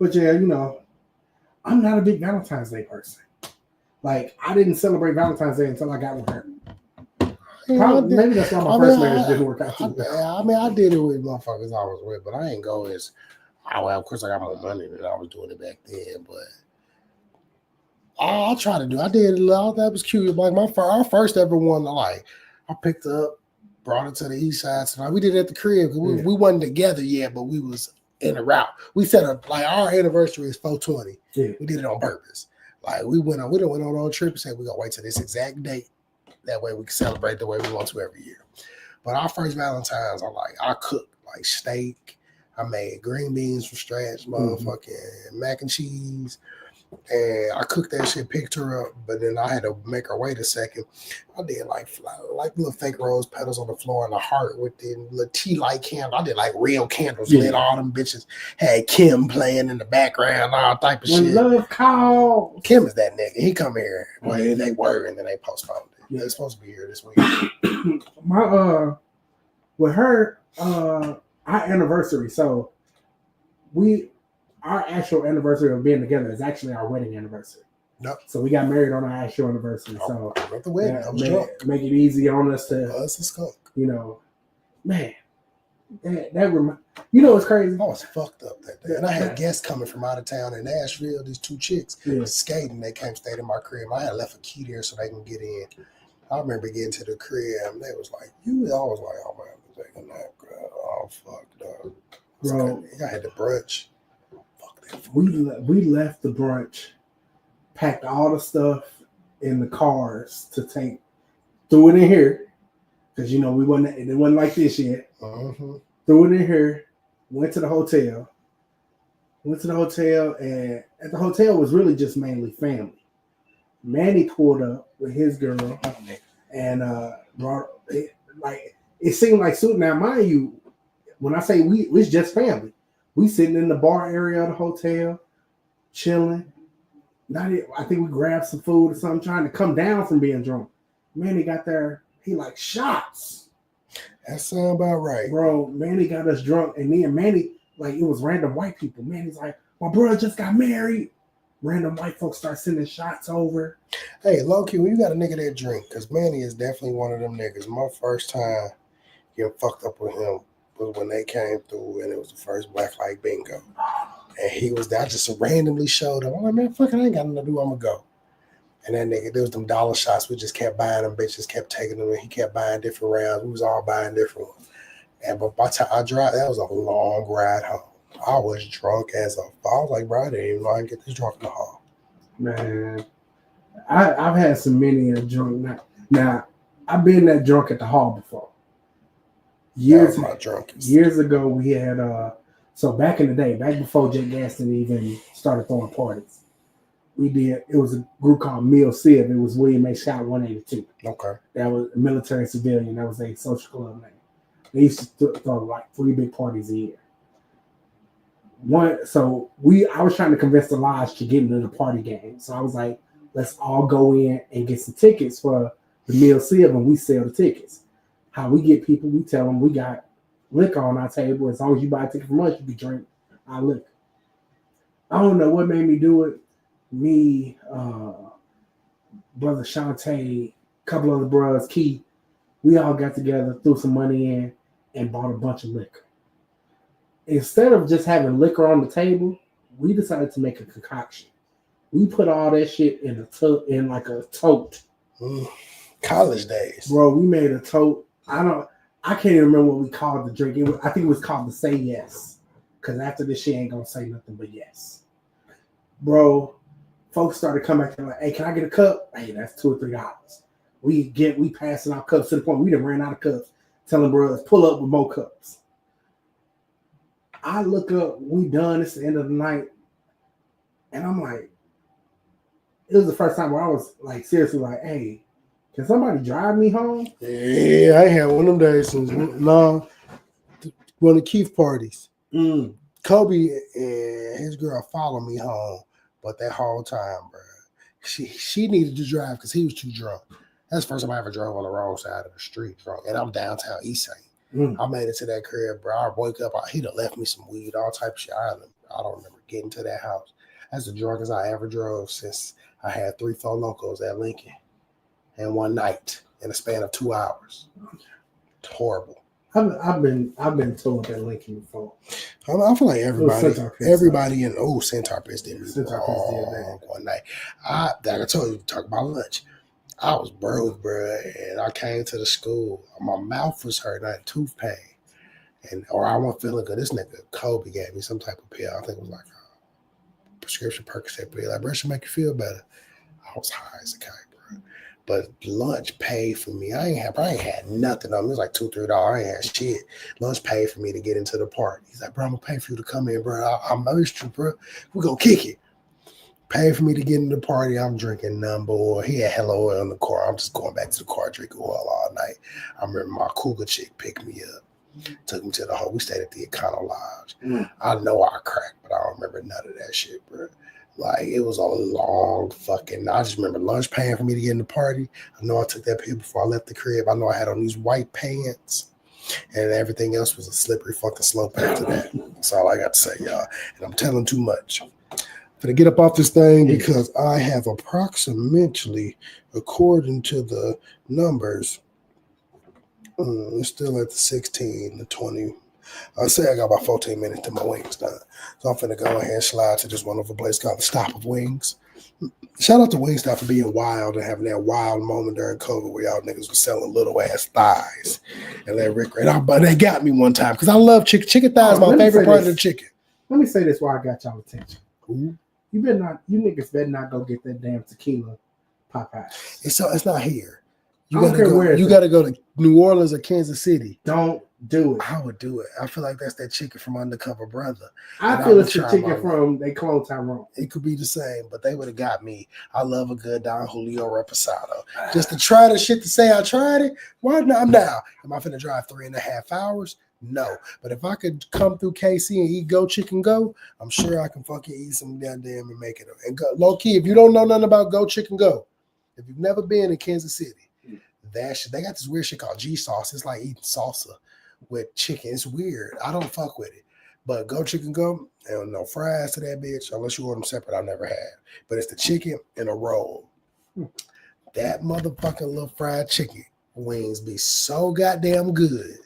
But yeah, I'm not a big Valentine's Day person. Like, I didn't celebrate Valentine's Day until I got with her. Maybe that's why my first marriage didn't work out too well. I mean, I did it with motherfuckers I was with, but I ain't go as, of course I got more money than I was doing it back then, but I'll try to do. I did a lot. That was cute. Like our first ever one, like I picked her up, brought her to the east side. So we did it at the crib. We wasn't together yet, but we was in a route. We set up like our anniversary is 420. Yeah. We did it on purpose. Like we went on a trip and said we're gonna wait till this exact date. That way we can celebrate the way we want to every year. But our first Valentine's, I cooked like steak. I made green beans from scratch, motherfucking mac and cheese. And I cooked that shit, picked her up, but then I had to make her wait a second. I did like little fake rose petals on the floor and a heart with the little tea light candle. I did like real candles, lit all them bitches. Had Kim playing in the background, all type of shit. Love call. Kim is that nigga. He come here. Well, they were, and then they postponed it. Yeah. They're supposed to be here this week. With her, our anniversary. So our actual anniversary of being together is actually our wedding anniversary. Yep. So we got married on our actual anniversary. So not the wedding. Make it easy on us to, man. That it's crazy. I was fucked up that day, and I had guests coming from out of town in Nashville. These two chicks skating. They came stayed in my crib. I had left a key there so they can get in. I remember getting to the crib, and they was like, "I was like, oh man, I'm taking that, girl. Oh fucked up, bro." I had the brunch. We left the brunch, packed all the stuff in the cars to take, threw it in here, because it wasn't like this yet. Threw it in here, went to the hotel, and at the hotel was really just mainly family. Manny pulled up with his girl, and brought it seemed like soon. Now, mind you, when I say we, it's just family. We sitting in the bar area of the hotel, chilling. I think we grabbed some food or something, trying to come down from being drunk. Manny got there. He like shots. That sound about right, bro. Manny got us drunk, and me and Manny, like, it was random white people. Manny's like, my brother just got married. Random white folks start sending shots over. Hey, low key, when you got a nigga that drink, because Manny is definitely one of them niggas. My first time getting fucked up with him was when they came through, and it was the first Black Light Bingo. And he was there. I just randomly showed up. I'm like, man, fucking, I ain't got nothing to do. I'm going to go. And that nigga, there was them dollar shots. We just kept buying them, bitches kept taking them, and he kept buying different rounds. We was all buying different ones. And but by the time I drive, that was a long ride home. I was drunk as a. I was like, bro, I didn't even know I can get this drunk in the hall. Man, I've had some many a drunk night. Now, I've been that drunk at the hall before. Years ago, we had so back in the day, back before ggas even started throwing parties, we did. It was a group called Mill Civ. It was William A. Scott 182. Okay, that was a military civilian. That was a social club name. They used to throw like 3 big parties a year. I was trying to convince the lodge to get into the party game. So I was like, let's all go in and get some tickets for the Mill Civ, and we sell the tickets. How we get people, we tell them we got liquor on our table. As long as you buy a ticket from us, you can drink our liquor. I don't know what made me do it. Me, brother Shantae, a couple other brothers, Keith, we all got together, threw some money in, and bought a bunch of liquor. Instead of just having liquor on the table, we decided to make a concoction. We put all that shit in like a tote. College days, bro. We made a tote. I can't even remember what we called the drink. I think it was called the Say Yes, because after this shit ain't gonna say nothing but yes, bro. Folks started coming back and like, hey, can I get a cup? Hey, that's $2 or $3. We passing out cups to the point we done ran out of cups. Telling brothers, pull up with more cups. I look up, we done, it's the end of the night. And I'm like, it was the first time where I was like, seriously, like, hey, can somebody drive me home? Yeah, I ain't had one of them days since one of Keith parties. Kobe and his girl followed me home, but that whole time, bro, she needed to drive because he was too drunk. That's the first time I ever drove on the wrong side of the street drunk, and I'm downtown East St. I made it to that crib, bro. I woke up, he'd have left me some weed, all type of shit. I don't remember getting to that house. That's the drunkest I ever drove since I had 3 Four Locos at Lincoln in one night in a span of 2 hours. Horrible. I've been told that Lincoln before. I feel like everybody in Centaur Piss did one night. I told you to talk about lunch. I was broke, bro, and I came to the school. My mouth was hurting. I had tooth pain, or I wasn't feeling good. This nigga Kobe gave me some type of pill. I think it was like a prescription Percocet pill. Like, bro, it should make you feel better. I was high as a kite, bro. But lunch paid for me. I ain't had nothing on me. It was like $2, $3. I ain't had shit. Lunch paid for me to get into the party. He's like, bro, I'm gonna pay for you to come in, bro. I'm you, bro. We gonna kick it. Paid for me to get in the party. I'm drinking number oil. He had hella oil in the car. I'm just going back to the car drinking oil all night. I remember my cougar chick picked me up, took me to the hole. We stayed at the Econo Lodge. I know I cracked, but I don't remember none of that shit, bro. Like, it was a long fucking. I just remember lunch paying for me to get in the party. I know I took that pill before I left the crib. I know I had on these white pants, and everything else was a slippery fucking slope after that. That's all I got to say, y'all. And I'm telling too much. I'm gonna get up off this thing because I have approximately, according to the numbers, it's still at the 16, the 20. I say I got about 14 minutes to my wings done. So I'm finna go ahead and slide to this wonderful place called the Stop of Wings. Shout out to Wingstop for being wild and having that wild moment during COVID where y'all niggas were selling little ass thighs and let Rick Red. But they got me one time because I love chicken. Chicken thighs is my favorite part of the chicken. Let me say this while I got y'all attention. You niggas better not go get that damn tequila Popeyes. It's not here. You gotta go to New Orleans or Kansas City. Don't do it. I would do it. I feel like that's that chicken from Undercover Brother. I feel it's the chicken from they clone Tyrone. It could be the same, but they would have got me. I love a good Don Julio Reposado. Just to try the shit to say I tried it. Why not? I'm down. Am I finna drive 3.5 hours? No. But if I could come through KC and eat Go Chicken Go, I'm sure I can fucking eat some goddamn and make it. And go, low key, if you don't know nothing about Go Chicken Go, if you've never been in Kansas City, that shit, they got this weird shit called G sauce. It's like eating salsa with chicken. It's weird. I don't fuck with it. But Go Chicken Go, there no fries to that bitch. Unless you order them separate, I've never had. But it's the chicken in a roll. That motherfucking little fried chicken wings be so goddamn good.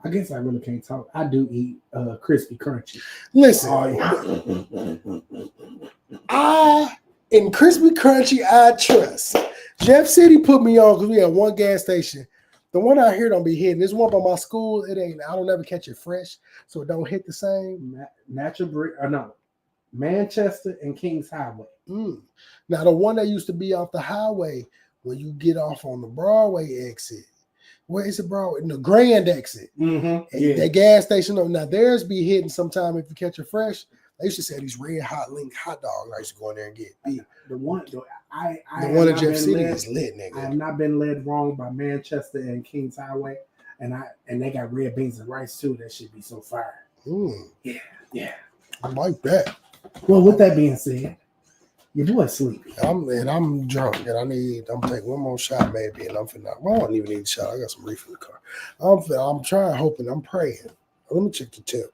I guess I really can't talk. I do eat crispy crunchy. Listen, in crispy crunchy, I trust. Jeff City put me on because we had one gas station. The one out here don't be hitting. This one by my school, it ain't. I don't ever catch it fresh, so it don't hit the same. Natural Brick, or no, Manchester and Kings Highway. Now the one that used to be off the highway when you get off on the Broadway exit. Where is it, Broadway? The Grand exit. That gas station. Now theirs be hitting sometime if you catch it fresh. They used to say these red hot link hot dogs. I used to go in there and get beef. The one in Jeff City is lit, nigga. I have not been led wrong by Manchester and Kings Highway, and they got red beans and rice too. That should be so fire. Yeah. I like that. Well, with that being said, your boy's sleepy. I'm drunk, and I'm gonna take one more shot maybe, and I'm finna. Well, I don't even need a shot. I got some reefer in the car. I'm trying, hoping, I'm praying. Let me check the tip.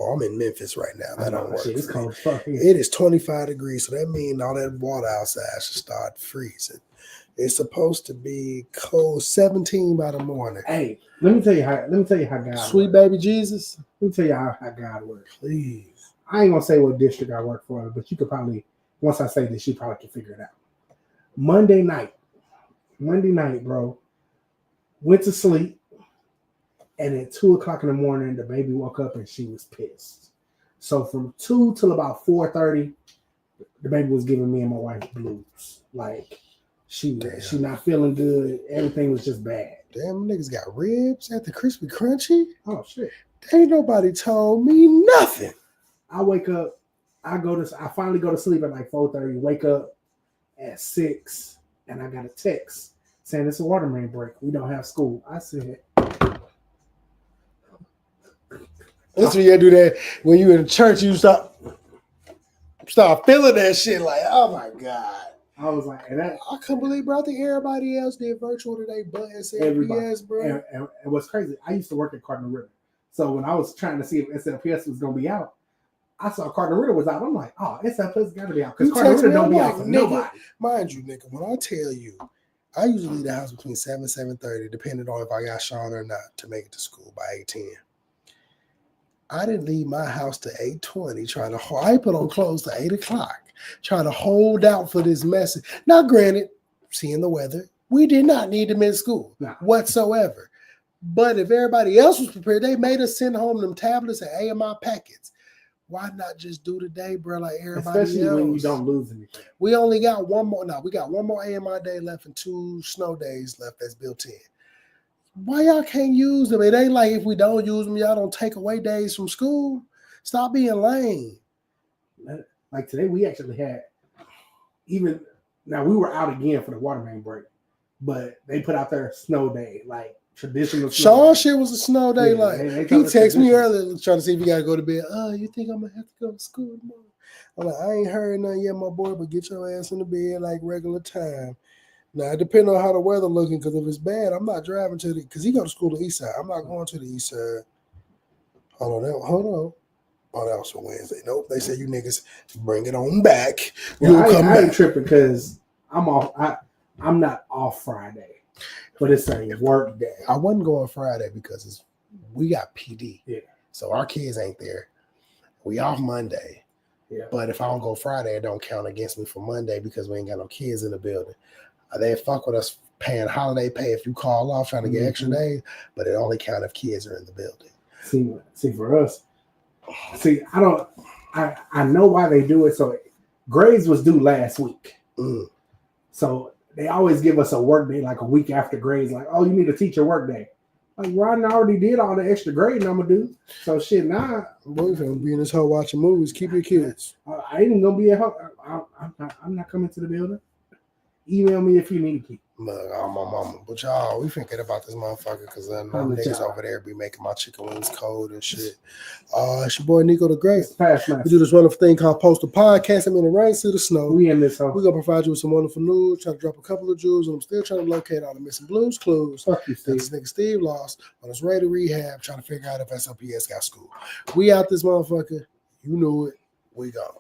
I'm in Memphis right now. That don't work. It's cold as fuck. It is 25 degrees, so that means all that water outside should start freezing. It's supposed to be cold 17 by the morning. Hey, let me tell you how God Sweet works. baby Jesus. Let me tell you how God works. Please. I ain't gonna say what district I work for, but you could probably, once I say this, you probably can figure it out. Monday night, bro, went to sleep. And at 2:00 in the morning, the baby woke up and she was pissed. So from 2 till about 4:30, the baby was giving me and my wife blues. Like she not feeling good. Everything was just bad. Damn, niggas got ribs at the crispy crunchy. Oh shit! Ain't nobody told me nothing. I wake up. I finally go to sleep at like 4:30. Wake up at 6, and I got a text saying it's a water main break. We don't have school. I said. That's when you do that when you in church. You start feeling that shit like, oh my god. I was like, I couldn't believe, bro. I think everybody else did virtual today, but SLPS, bro. And what's crazy, I used to work at Cardinal River, so when I was trying to see if SLPS was gonna be out, I saw Cardinal River was out. I'm like, oh, SLPS got to be out because Cardinal River don't be out for nobody. Mind you, nigga, when I tell you, I usually leave the house between 7 and 7:30, depending on if I got Sean or not, to make it to school by 8:10. I didn't leave my house to 8:20 I put on clothes to 8 o'clock, trying to hold out for this message. Now, granted, seeing the weather, we did not need to miss school whatsoever. But if everybody else was prepared, they made us send home them tablets and AMI packets. Why not just do today, bro, like everybody Especially else? when you don't lose anything. We only got one more. No, we got one more AMI day left and 2 snow days left that's built in. Why y'all can't use them? It ain't like if we don't use them, y'all don't take away days from school. Stop being lame. Like today, we actually had now we were out again for the water main break, but they put out their snow day, like traditional. Sean shit was a snow day. He texted me earlier trying to see if you gotta go to bed. You think I'm gonna have to go to school tomorrow? I'm like, I ain't heard nothing yet, my boy, but get your ass in the bed like regular time. Now, it depends on how the weather looking, because if it's bad, I'm not driving because he go to school to the east side. I'm not going to the east side. Hold on. Oh, that was for Wednesday. Nope, they said you niggas bring it on back. I ain't tripping because I'm off. I'm not off Friday, but it's a work day. I wasn't going Friday because we got PD. Yeah. So our kids ain't there. We off Monday. Yeah. But if I don't go Friday, it don't count against me for Monday because we ain't got no kids in the building. They fuck with us paying holiday pay if you call off trying to get extra days, but it only counts if kids are in the building. See, for us, I know why they do it. So grades was due last week. So they always give us a work day like a week after grades, like, oh, you need a teacher work day. Like, Rodney already did all the extra grading I'm gonna do. So shit, now boy, if I'm being this hoe watching movies, keep your kids. I ain't gonna be at home. I'm not coming to the building. Email me if you need to. Look, I'm my mama. But y'all, we finna get about this motherfucker because them niggas over there be making my chicken wings cold and shit. It's your boy Nico the Great. Past Master. We do this wonderful thing called Postal Podcasting. In the rain, see the snow. We in this home. We're gonna provide you with some wonderful news, try to drop a couple of jewels, and I'm still trying to locate all the missing blues clues. Fuck you, Steve. This nigga Steve lost on his way to rehab, trying to figure out if SLPS got school. We out this motherfucker. You knew it. We gone.